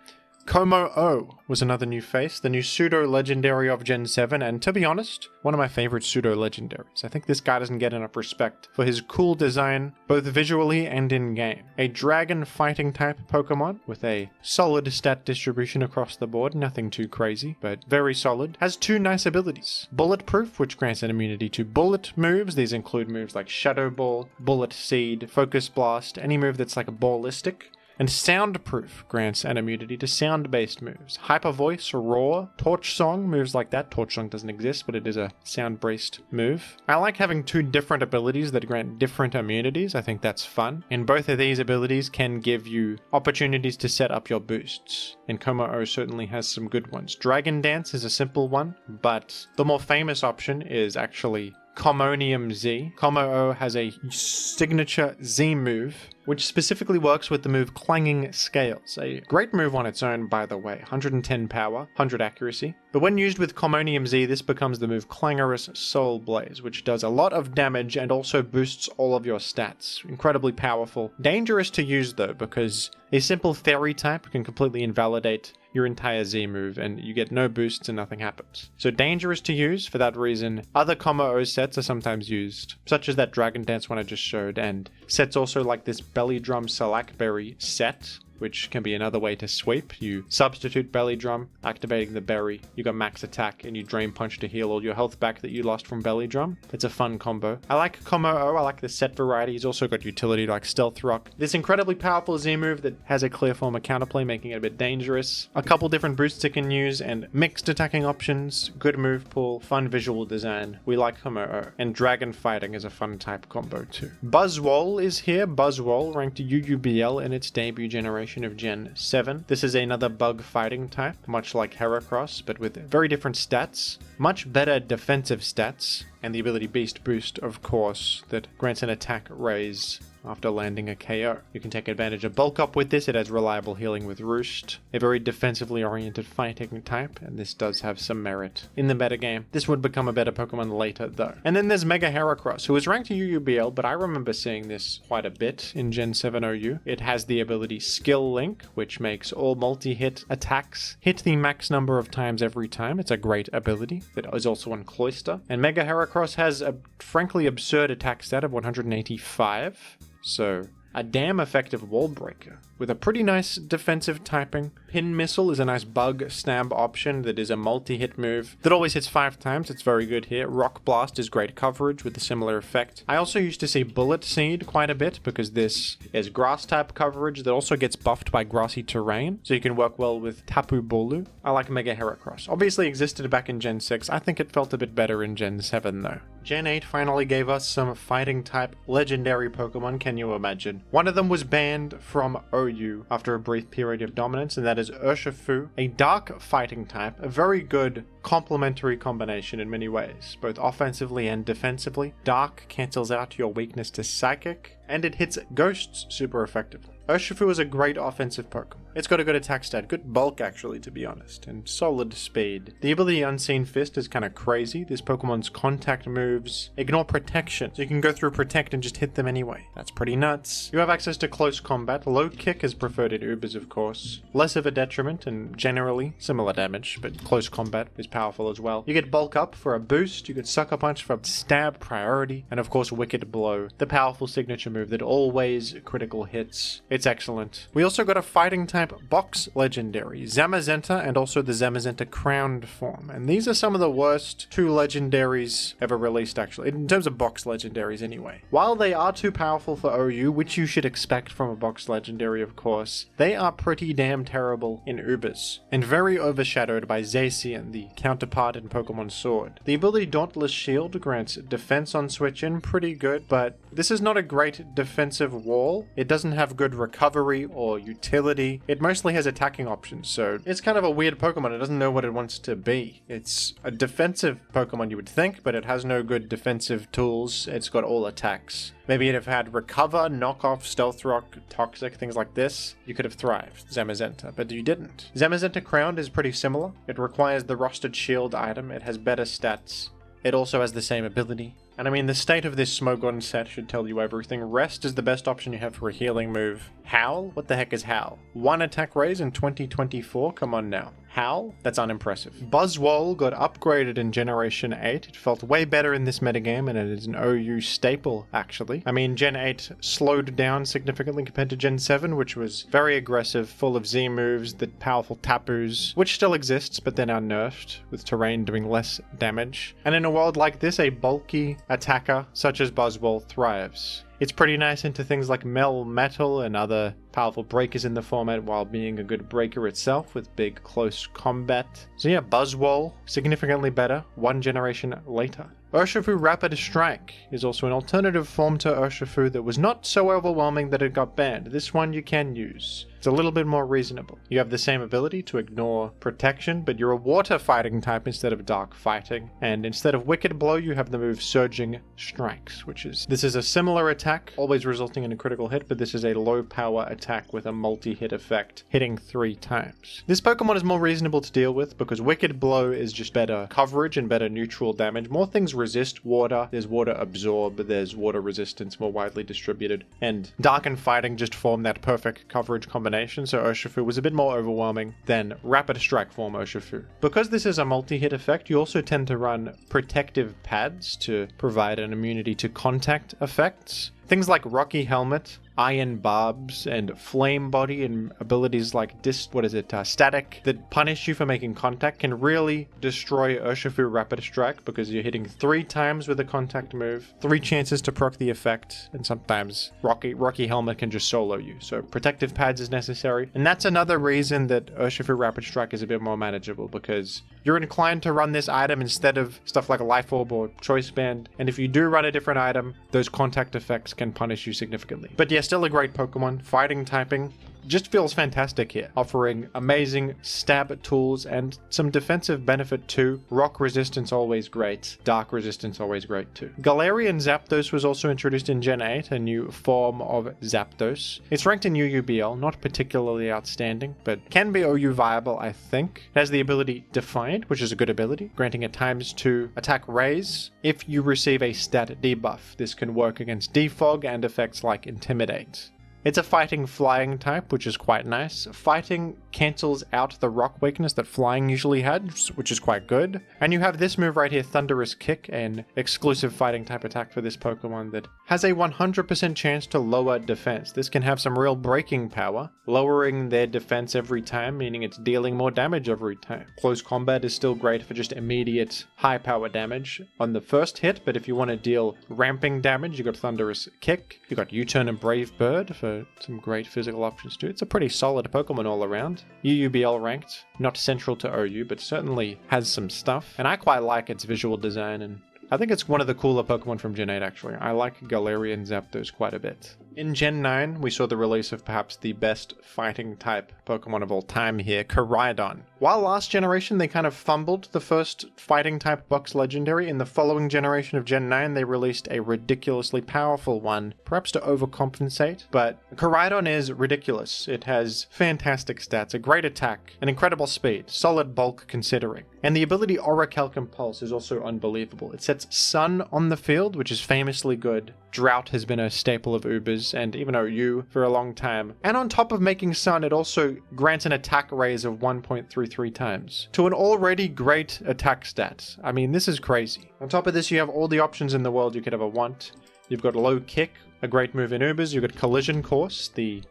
Como-O was another new face, the new pseudo-legendary of Gen 7, and to be honest, one of my favorite pseudo-legendaries. I think this guy doesn't get enough respect for his cool design, both visually and in-game. A dragon fighting type Pokemon with a solid stat distribution across the board, nothing too crazy, but very solid. Has two nice abilities. Bulletproof, which grants an immunity to bullet moves. These include moves like Shadow Ball, Bullet Seed, Focus Blast, any move that's like a ballistic. And Soundproof grants an immunity to sound-based moves. Hyper Voice, Roar, Torch Song, moves like that. Torch Song doesn't exist, but it is a sound-based move. I like having two different abilities that grant different immunities. I think that's fun. And both of these abilities can give you opportunities to set up your boosts. And Como-O certainly has some good ones. Dragon Dance is a simple one, but the more famous option is actually Commonium Z. Como-O has a signature Z move, which specifically works with the move Clanging Scales. A great move on its own, by the way. 110 power, 100 accuracy. But when used with Commonium Z, this becomes the move Clangorous Soul Blaze, which does a lot of damage and also boosts all of your stats. Incredibly powerful. Dangerous to use though, because a simple fairy type can completely invalidate your entire Z move and you get no boosts and nothing happens. So dangerous to use for that reason. Other Como-O sets are sometimes used, such as that Dragon Dance one I just showed, and sets also like this Belly Drum Salakberry set, which can be another way to sweep. You substitute Belly Drum, activating the berry, you got max attack, and you Drain Punch to heal all your health back that you lost from Belly Drum. It's a fun combo. I like Como-O, I like the set variety. He's also got utility like Stealth Rock. This incredibly powerful Z move that has a clear form of counterplay, making it a bit dangerous. A couple different boosts it can use, and mixed attacking options, good move pool, fun visual design. We like Como-O. And Dragon Fighting is a fun type combo too. Buzzwole is here. Buzzwole ranked UUBL in its debut generation of Gen 7. This is another bug fighting type, much like Heracross, but with very different stats. much better defensive stats, and the ability Beast Boost, of course, that grants an attack raise after landing a KO. You can take advantage of Bulk Up with this. It has reliable healing with Roost, a very defensively oriented fighting type, and this does have some merit in the metagame. This would become a better Pokemon later though. And then there's Mega Heracross, who is ranked UUBL, but I remember seeing this quite a bit in Gen 7 OU. It has the ability Skill Link, which makes all multi-hit attacks hit the max number of times every time. It's a great ability. It is also on Cloyster. And Mega Heracross has a frankly absurd attack stat of 185. So, a damn effective wall breaker with a pretty nice defensive typing. Pin Missile is a nice bug stab option that is a multi-hit move that always hits 5 times. It's very good here. Rock Blast is great coverage with a similar effect. I also used to see Bullet Seed quite a bit because this is grass type coverage that also gets buffed by grassy terrain, so you can work well with Tapu Bulu. I like Mega Heracross. Obviously existed back in Gen 6. I think it felt a bit better in Gen 7 though. Gen 8 finally gave us some fighting type legendary Pokemon, can you imagine? One of them was banned from OU after a brief period of dominance, and that is Urshifu, a dark fighting type, a very good complementary combination in many ways, both offensively and defensively. Dark cancels out your weakness to Psychic, and it hits Ghosts super effectively. Urshifu is a great offensive Pokemon. It's got a good attack stat, good bulk actually to be honest, and solid speed. The ability Unseen Fist is kind of crazy. This Pokemon's contact moves ignore protection, so you can go through Protect and just hit them anyway. That's pretty nuts. You have access to close combat. Low kick is preferred in Ubers of course. Less of a detriment and generally similar damage, but close combat is powerful as well. You get Bulk Up for a boost, you get Sucker Punch for stab priority, and of course Wicked Blow, the powerful signature move that always critical hits. It's excellent. We also got a fighting type box legendary, Zamazenta, and also the Zamazenta crowned form. And these are some of the worst 2 legendaries ever released actually, in terms of box legendaries anyway. While they are too powerful for OU, which you should expect from a box legendary of course, they are pretty damn terrible in Ubers, and very overshadowed by Zacian, the counterpart in Pokemon Sword. The ability Dauntless Shield grants defense on switch in, pretty good, but this is not a great defensive wall. It doesn't have good recovery or utility. It mostly has attacking options, so it's kind of a weird Pokemon. It doesn't know what it wants to be. It's a defensive Pokemon you would think, but it has no good defensive tools. It's got all attacks. Maybe it'd have had Recover, Knock Off, Stealth Rock, Toxic, things like this. You could have thrived, Zamazenta, but you didn't. Zamazenta Crowned is pretty similar. It requires the Rusted Shield item. It has better stats. It also has the same ability. And I mean, the state of this Smogon set should tell you everything. Rest is the best option you have for a healing move. Howl? What the heck is Howl? 1 attack raise in 2024? Come on now. Howl? That's unimpressive. Buzzwole got upgraded in Generation 8. It felt way better in this metagame, and it is an OU staple, actually. I mean, Gen 8 slowed down significantly compared to Gen 7, which was very aggressive, full of Z moves, the powerful Tapus, which still exists, but they're now nerfed, with terrain doing less damage. And in a world like this, a bulky attacker such as Buzzwole thrives. It's pretty nice into things like Metal and other powerful breakers in the format while being a good breaker itself with big close combat. So yeah, Buzzwole, significantly better 1 generation later. Urshifu Rapid Strike is also an alternative form to Urshifu that was not so overwhelming that it got banned. This one you can use. It's a little bit more reasonable. You have the same ability to ignore protection, but you're a water fighting type instead of dark fighting. And instead of Wicked Blow, you have the move Surging Strikes, this is a similar attack, always resulting in a critical hit, but this is a low power attack with a multi-hit effect, hitting 3 times. This Pokemon is more reasonable to deal with because Wicked Blow is just better coverage and better neutral damage. More things resist water. There's water absorb, there's water resistance more widely distributed. And Dark and Fighting just form that perfect coverage combination, so Urshifu was a bit more overwhelming than Rapid Strike form Urshifu. Because this is a multi-hit effect, you also tend to run protective pads to provide an immunity to contact effects. Things like Rocky Helmet, Iron Barbs, and Flame Body, and abilities like Static that punish you for making contact can really destroy Urshifu Rapid Strike because you're hitting 3 times with a contact move, 3 chances to proc the effect, and sometimes Rocky Helmet can just solo you. So protective pads is necessary, and that's another reason that Urshifu Rapid Strike is a bit more manageable because you're inclined to run this item instead of stuff like a Life Orb or Choice Band, and if you do run a different item, those contact effects can punish you significantly. But yeah, still a great Pokemon. Fighting typing, just feels fantastic here, offering amazing stab tools and some defensive benefit too. Rock resistance always great, dark resistance always great too. Galarian Zapdos was also introduced in Gen 8, a new form of Zapdos. It's ranked in UUBL, not particularly outstanding, but can be OU viable, I think. It has the ability Defiant, which is a good ability, granting it ×2 attack raise if you receive a stat debuff. This can work against Defog and effects like Intimidate. It's a fighting flying type, which is quite nice. Fighting cancels out the rock weakness that flying usually had, which is quite good. And you have this move right here, Thunderous Kick, an exclusive fighting type attack for this Pokemon that has a 100% chance to lower defense. This can have some real breaking power, lowering their defense every time, meaning it's dealing more damage every time. Close combat is still great for just immediate high power damage on the first hit, but if you want to deal ramping damage, you got Thunderous Kick, you got U-Turn and Brave Bird for some great physical options too. It's a pretty solid Pokemon all around. UUBL ranked, not central to OU, but certainly has some stuff. And I quite like its visual design, and I think it's one of the cooler Pokemon from Gen 8 actually. I like Galarian Zapdos quite a bit. In Gen 9, we saw the release of perhaps the best fighting type Pokemon of all time here, Koraidon. While last generation they kind of fumbled the first fighting type box legendary, in the following generation of Gen 9 they released a ridiculously powerful one, perhaps to overcompensate, but Koraidon is ridiculous. It has fantastic stats, a great attack, an incredible speed, solid bulk considering. And the ability Orichalcum Pulse is also unbelievable. It sets Sun on the field, which is famously good. Drought has been a staple of Ubers and even OU for a long time. And on top of making Sun, it also grants an attack raise of 1.33 times to an already great attack stat. I mean, this is crazy. On top of this, you have all the options in the world you could ever want. You've got Low Kick, a great move in Ubers. You've got Collision Course, the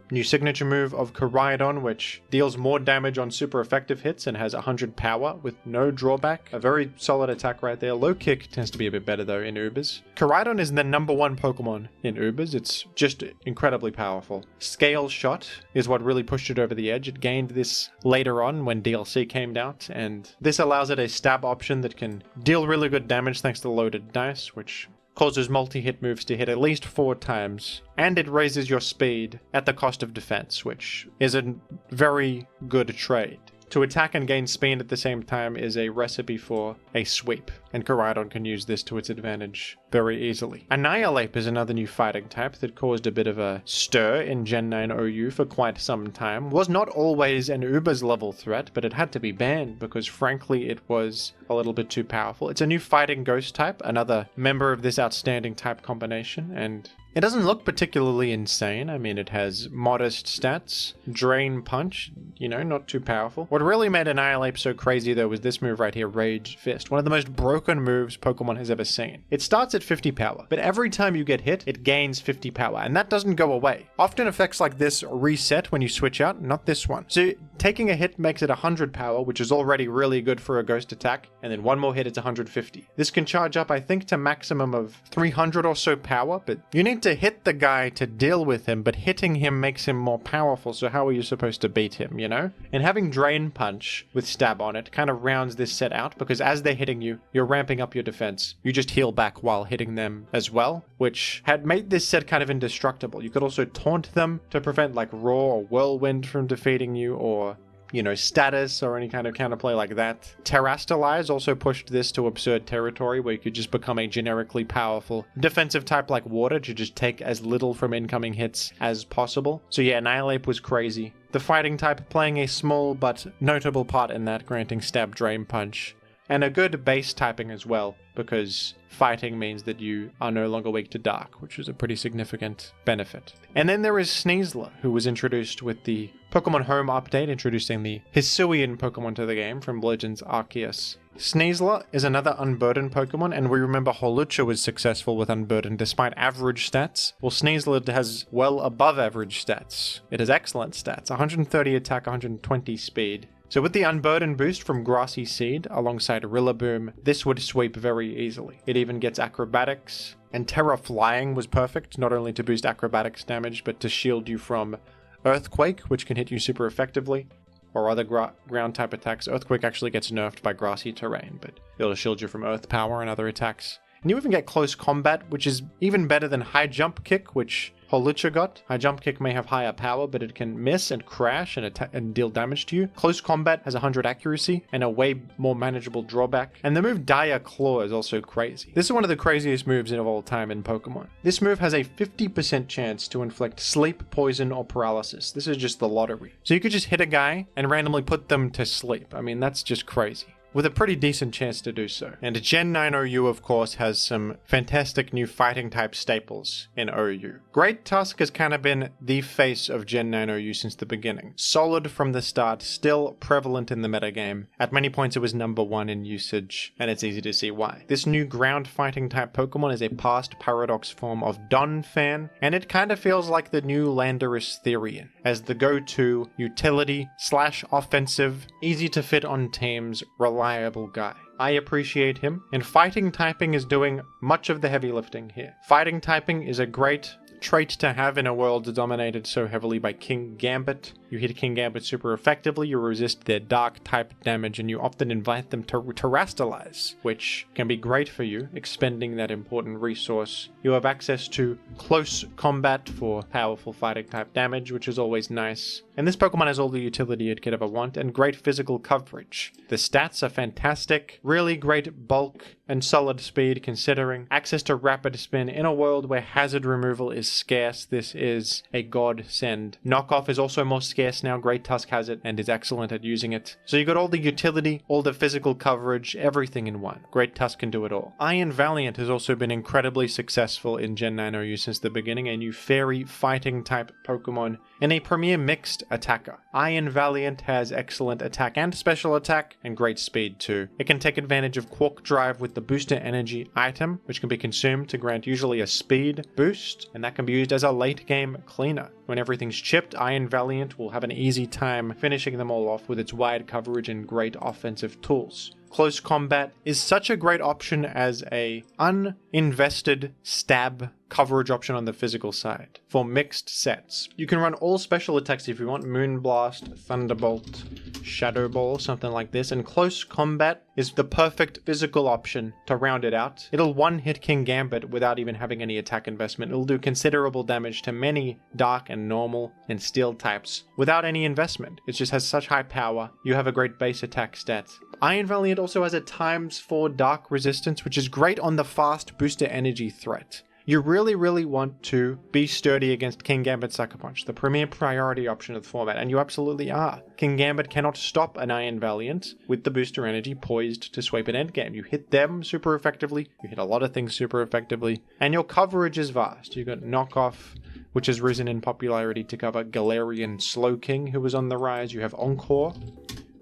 new signature move of Koraidon, which deals more damage on super effective hits and has 100 power with no drawback. A very solid attack right there. Low Kick tends to be a bit better though in Ubers. Koraidon is the #1 Pokemon in Ubers. It's just incredibly powerful. Scale Shot is what really pushed it over the edge. It gained this later on when DLC came out, and this allows it a stab option that can deal really good damage thanks to loaded dice, which causes multi-hit moves to hit at least 4 times, and it raises your speed at the cost of defense, which is a very good trade. To attack and gain speed at the same time is a recipe for a sweep, and Koraidon can use this to its advantage very easily. Annihilape is another new fighting type that caused a bit of a stir in Gen 9 OU for quite some time. Was not always an Ubers level threat, but it had to be banned because frankly it was a little bit too powerful. It's a new fighting ghost type, another member of this outstanding type combination, and it doesn't look particularly insane. I mean, it has modest stats, Drain Punch, you know, not too powerful. What really made Annihilape so crazy though was this move right here, Rage Fist, one of the most broken moves Pokemon has ever seen. It starts at 50 power, but every time you get hit, it gains 50 power, and that doesn't go away. Often effects like this reset when you switch out, not this one. So taking a hit makes it 100 power, which is already really good for a ghost attack, and then one more hit, it's 150. This can charge up, I think, to maximum of 300 or so power, but you need to hit the guy to deal with him, but hitting him makes him more powerful, so how are you supposed to beat him, you know? And having Drain Punch with stab on it kind of rounds this set out, because as they're hitting you, you're ramping up your defense. You just heal back while hitting them as well, which had made this set kind of indestructible. You could also taunt them to prevent like Roar or Whirlwind from defeating you, or you know, status or any kind of counterplay like that. Terastalize also pushed this to absurd territory where you could just become a generically powerful defensive type like water to just take as little from incoming hits as possible. So yeah, Annihilape was crazy. The fighting type playing a small but notable part in that, granting Stab, Drain Punch. And a good base typing as well, because fighting means that you are no longer weak to dark, which is a pretty significant benefit. And then there is Sneasler, who was introduced with the Pokemon Home update, introducing the Hisuian Pokemon to the game from Legends Arceus. Sneasler is another Unburdened Pokemon, and we remember Hawlucha was successful with Unburdened despite average stats. Well, Sneasler has well above average stats. It has excellent stats, 130 attack, 120 speed. So with the Unburdened boost from Grassy Seed alongside Rillaboom, this would sweep very easily. It even gets Acrobatics, and Terra Flying was perfect, not only to boost Acrobatics damage, but to shield you from Earthquake, which can hit you super effectively, or other ground type attacks. Earthquake actually gets nerfed by grassy terrain, but it'll shield you from Earth Power and other attacks. And you even get Close Combat, which is even better than High Jump Kick, which Holuchagot. High jump kick may have higher power, but it can miss and crash and deal damage to you. Close combat has 100 accuracy and a way more manageable drawback. And the move Dire Claw is also crazy. This is one of the craziest moves of all time in Pokemon. This move has a 50% chance to inflict sleep, poison, or paralysis. This is just the lottery. So you could just hit a guy and randomly put them to sleep. I mean, that's just crazy, with a pretty decent chance to do so. And Gen 9 OU, of course, has some fantastic new fighting type staples in OU. Great Tusk has kind of been the face of Gen 9 OU since the beginning. Solid from the start, still prevalent in the metagame. At many points it was number 1 in usage, and it's easy to see why. This new ground fighting type Pokemon is a past Paradox form of Donphan, and it kind of feels like the new Landorus Therian, as the go-to utility / offensive, easy to fit on teams, reliable guy. I appreciate him, and fighting typing is doing much of the heavy lifting here. Fighting typing is a great trait to have in a world dominated so heavily by King Gambit. You hit King Gambit super effectively, you resist their dark type damage, and you often invite them to terrestrialize, which can be great for you, expending that important resource. You have access to close combat for powerful fighting type damage, which is always nice. And this Pokemon has all the utility it could ever want, and great physical coverage. The stats are fantastic, really great bulk and solid speed considering. Access to rapid spin in a world where hazard removal is scarce. This is a godsend. Knockoff is also more scarce now. Great Tusk has it and is excellent at using it. So you got all the utility, all the physical coverage, everything in one. Great Tusk can do it all. Iron Valiant has also been incredibly successful in Gen 9 OU since the beginning, a new fairy fighting type Pokemon and a premier mixed attacker. Iron Valiant has excellent attack and special attack and great speed too. It can take advantage of Quark Drive with the Booster Energy item, which can be consumed to grant usually a speed boost, and that can be used as a late game cleaner. When everything's chipped, Iron Valiant will have an easy time finishing them all off with its wide coverage and great offensive tools. Close combat is such a great option as a uninvested stab coverage option on the physical side for mixed sets. You can run all special attacks if you want: Moonblast, Thunderbolt, Shadow Ball, something like this, and close combat is the perfect physical option to round it out. It'll one-hit King Gambit without even having any attack investment. It'll do considerable damage to many dark and normal and steel types without any investment. It just has such high power. You have a great base attack stat. Iron Valiant also has a ×4 dark resistance, which is great on the fast booster energy threat. You really want to be sturdy against King Gambit Sucker Punch, the premier priority option of the format, and you absolutely are. King Gambit cannot stop an Iron Valiant with the booster energy poised to sweep an endgame. You hit them super effectively, you hit a lot of things super effectively, and your coverage is vast. You've got Knockoff, which has risen in popularity to cover Galarian Slowking, who was on the rise. You have Encore,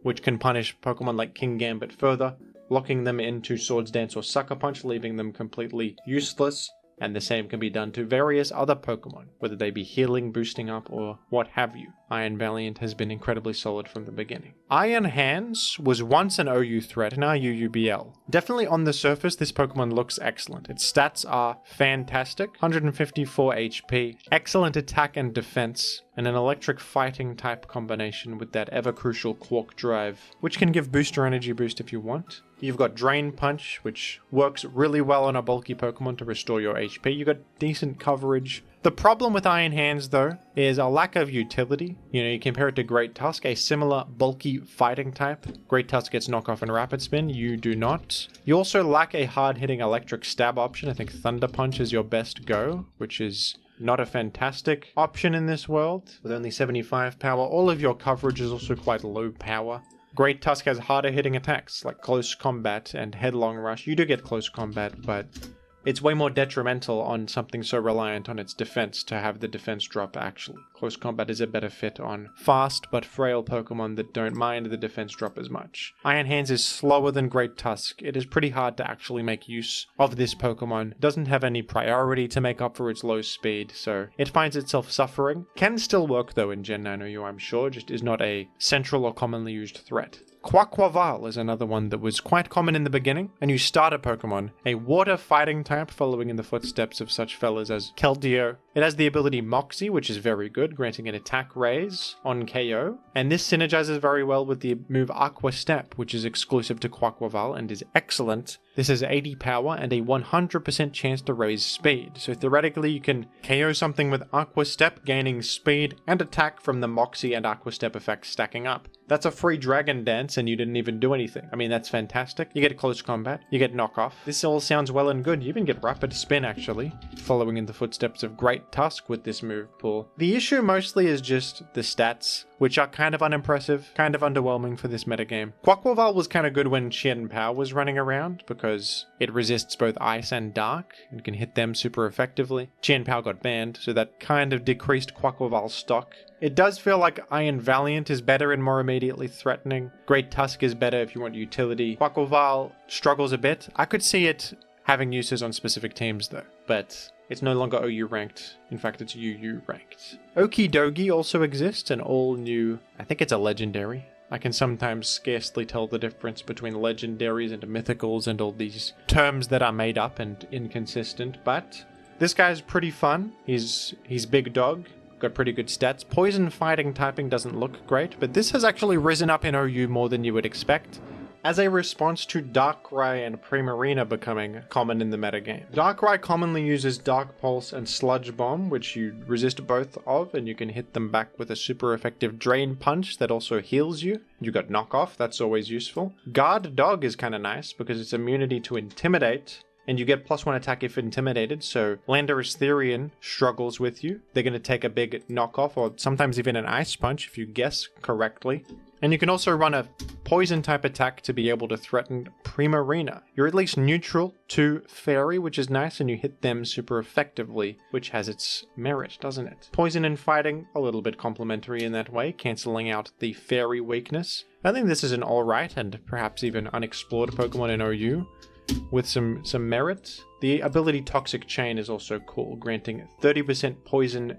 which can punish Pokemon like King Gambit further, locking them into Swords Dance or Sucker Punch, leaving them completely useless. And the same can be done to various other Pokemon, whether they be healing, boosting up, or what have you. Iron Valiant has been incredibly solid from the beginning. Iron Hands was once an OU threat, now UUBL. Definitely on the surface, this Pokemon looks excellent. Its stats are fantastic: 154 HP, excellent attack and defense, and an electric fighting type combination with that ever crucial Quark Drive, which can give booster energy boost if you want. You've got Drain Punch, which works really well on a bulky Pokemon to restore your HP. You've got decent coverage. The problem with Iron Hands, though, is a lack of utility. You compare it to Great Tusk, a similar bulky fighting type. Great Tusk gets Knockoff and Rapid Spin, you do not. You also lack a hard-hitting electric stab option. I think Thunder Punch is your best go, which is not a fantastic option in this world. With only 75 power, all of your coverage is also quite low power. Great Tusk has harder hitting attacks like Close Combat and Headlong Rush. You do get Close Combat, but it's way more detrimental on something so reliant on its defense to have the defense drop actually. Close Combat is a better fit on fast but frail Pokemon that don't mind the defense drop as much. Iron Hands is slower than Great Tusk. It is pretty hard to actually make use of this Pokemon. It doesn't have any priority to make up for its low speed, so it finds itself suffering. Can still work though in Gen 9 OU, I'm sure, just is not a central or commonly used threat. Quaquaval is another one that was quite common in the beginning. A new starter Pokemon, a water fighting type following in the footsteps of such fellas as Keldeo. It has the ability Moxie, which is very good, granting an attack raise on KO. And this synergizes very well with the move Aqua Step, which is exclusive to Quaquaval and is excellent. This has 80 power and a 100% chance to raise speed. So theoretically you can KO something with Aqua Step, gaining speed and attack from the Moxie and Aqua Step effects stacking up. That's a free Dragon Dance and you didn't even do anything. I mean, that's fantastic. You get close combat, you get knockoff. This all sounds well and good. You even get Rapid Spin actually, following in the footsteps of Great Tusk with this move pool. The issue mostly is just the stats, which are kind of unimpressive, kind of underwhelming for this metagame. Quaquaval was kind of good when Qian Pao was running around because it resists both ice and dark and can hit them super effectively. Qian Pao got banned, so that kind of decreased Quaquaval's stock. It does feel like Iron Valiant is better and more immediately threatening. Great Tusk is better if you want utility. Quaquaval struggles a bit. I could see it having uses on specific teams though, but it's no longer OU ranked. In fact, it's UU ranked. Okidogi also exists, an all new, I think it's a legendary. I can sometimes scarcely tell the difference between legendaries and mythicals and all these terms that are made up and inconsistent, but this guy's pretty fun. He's big dog. Got pretty good stats. Poison fighting typing doesn't look great, but this has actually risen up in OU more than you would expect, as a response to Darkrai and Primarina becoming common in the metagame. Darkrai commonly uses Dark Pulse and Sludge Bomb, which you resist both of, and you can hit them back with a super effective Drain Punch that also heals you. You got Knockoff, that's always useful. Guard Dog is kind of nice because it's immunity to Intimidate, and you get +1 attack if intimidated, so Landorus Therian struggles with you. They're going to take a big knockoff, or sometimes even an Ice Punch if you guess correctly. And you can also run a poison type attack to be able to threaten Primarina. You're at least neutral to Fairy, which is nice, and you hit them super effectively, which has its merit, doesn't it? Poison and fighting, a little bit complementary in that way, cancelling out the Fairy weakness. I think this is an alright and perhaps even unexplored Pokemon in OU, with some merit. The ability Toxic Chain is also cool, granting 30% poison,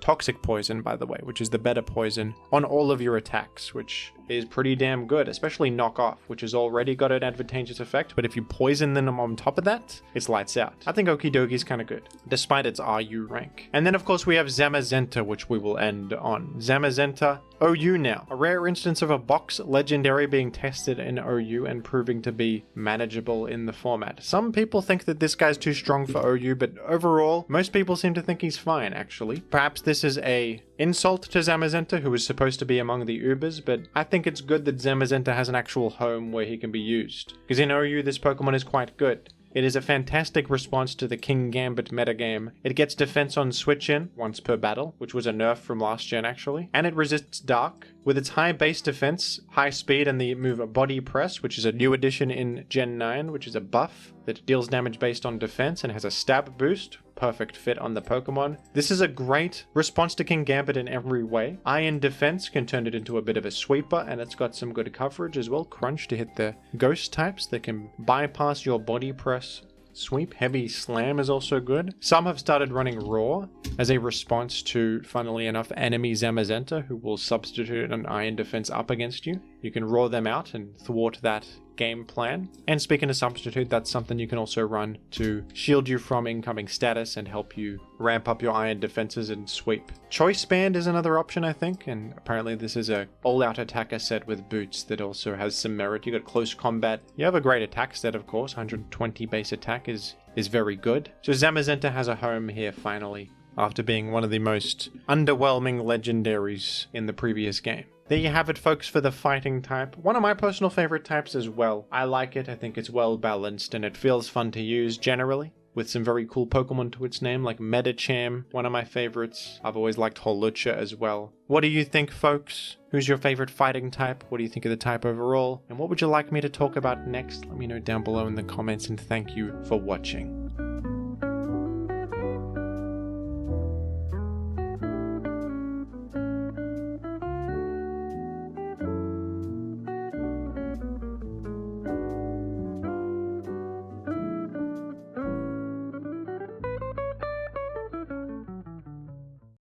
toxic poison by the way, which is the better poison on all of your attacks, which is pretty damn good, especially Knockoff, which has already got an advantageous effect, but if you poison them on top of that, it's lights out. I think Okidogi is kind of good, despite its RU rank. And then of course we have Zamazenta, which we will end on. Zamazenta, OU now. A rare instance of a box legendary being tested in OU and proving to be manageable in the format. Some people think that this guy's too strong for OU, but overall, most people seem to think he's fine, actually. Perhaps this is a insult to Zamazenta, who is supposed to be among the Ubers, but I think it's good that Zamazenta has an actual home where he can be used. Because in OU, this Pokemon is quite good. It is a fantastic response to the King Gambit metagame. It gets defense on switch-in once per battle, which was a nerf from last gen actually, and it resists Dark. With its high base defense, high speed, and the move Body Press, which is a new addition in Gen 9, which is a buff that deals damage based on defense and has a stab boost. Perfect fit on the Pokemon. This is a great response to King Gambit in every way. Iron Defense can turn it into a bit of a sweeper, and it's got some good coverage as well. Crunch to hit the ghost types that can bypass your Body Press sweep. Heavy Slam is also good. Some have started running Roar as a response to, funnily enough, enemy Zamazenta, who will substitute an Iron Defense up against you. You can roar them out and thwart that game plan. And speaking of substitute, that's something you can also run to shield you from incoming status and help you ramp up your iron defenses and sweep. Choice Band is another option, I think, and apparently this is a all-out attacker set with boots that also has some merit. You got close combat. You have a great attack set, of course. 120 base attack is very good. So Zamazenta has a home here finally, after being one of the most underwhelming legendaries in the previous game. There you have it, folks, for the fighting type. One of my personal favorite types as well. I like it. I think it's well balanced and it feels fun to use generally, with some very cool Pokemon to its name, like Medicham, one of my favorites. I've always liked Holucha as well. What do you think, folks? Who's your favorite fighting type? What do you think of the type overall? And what would you like me to talk about next? Let me know down below in the comments, and thank you for watching.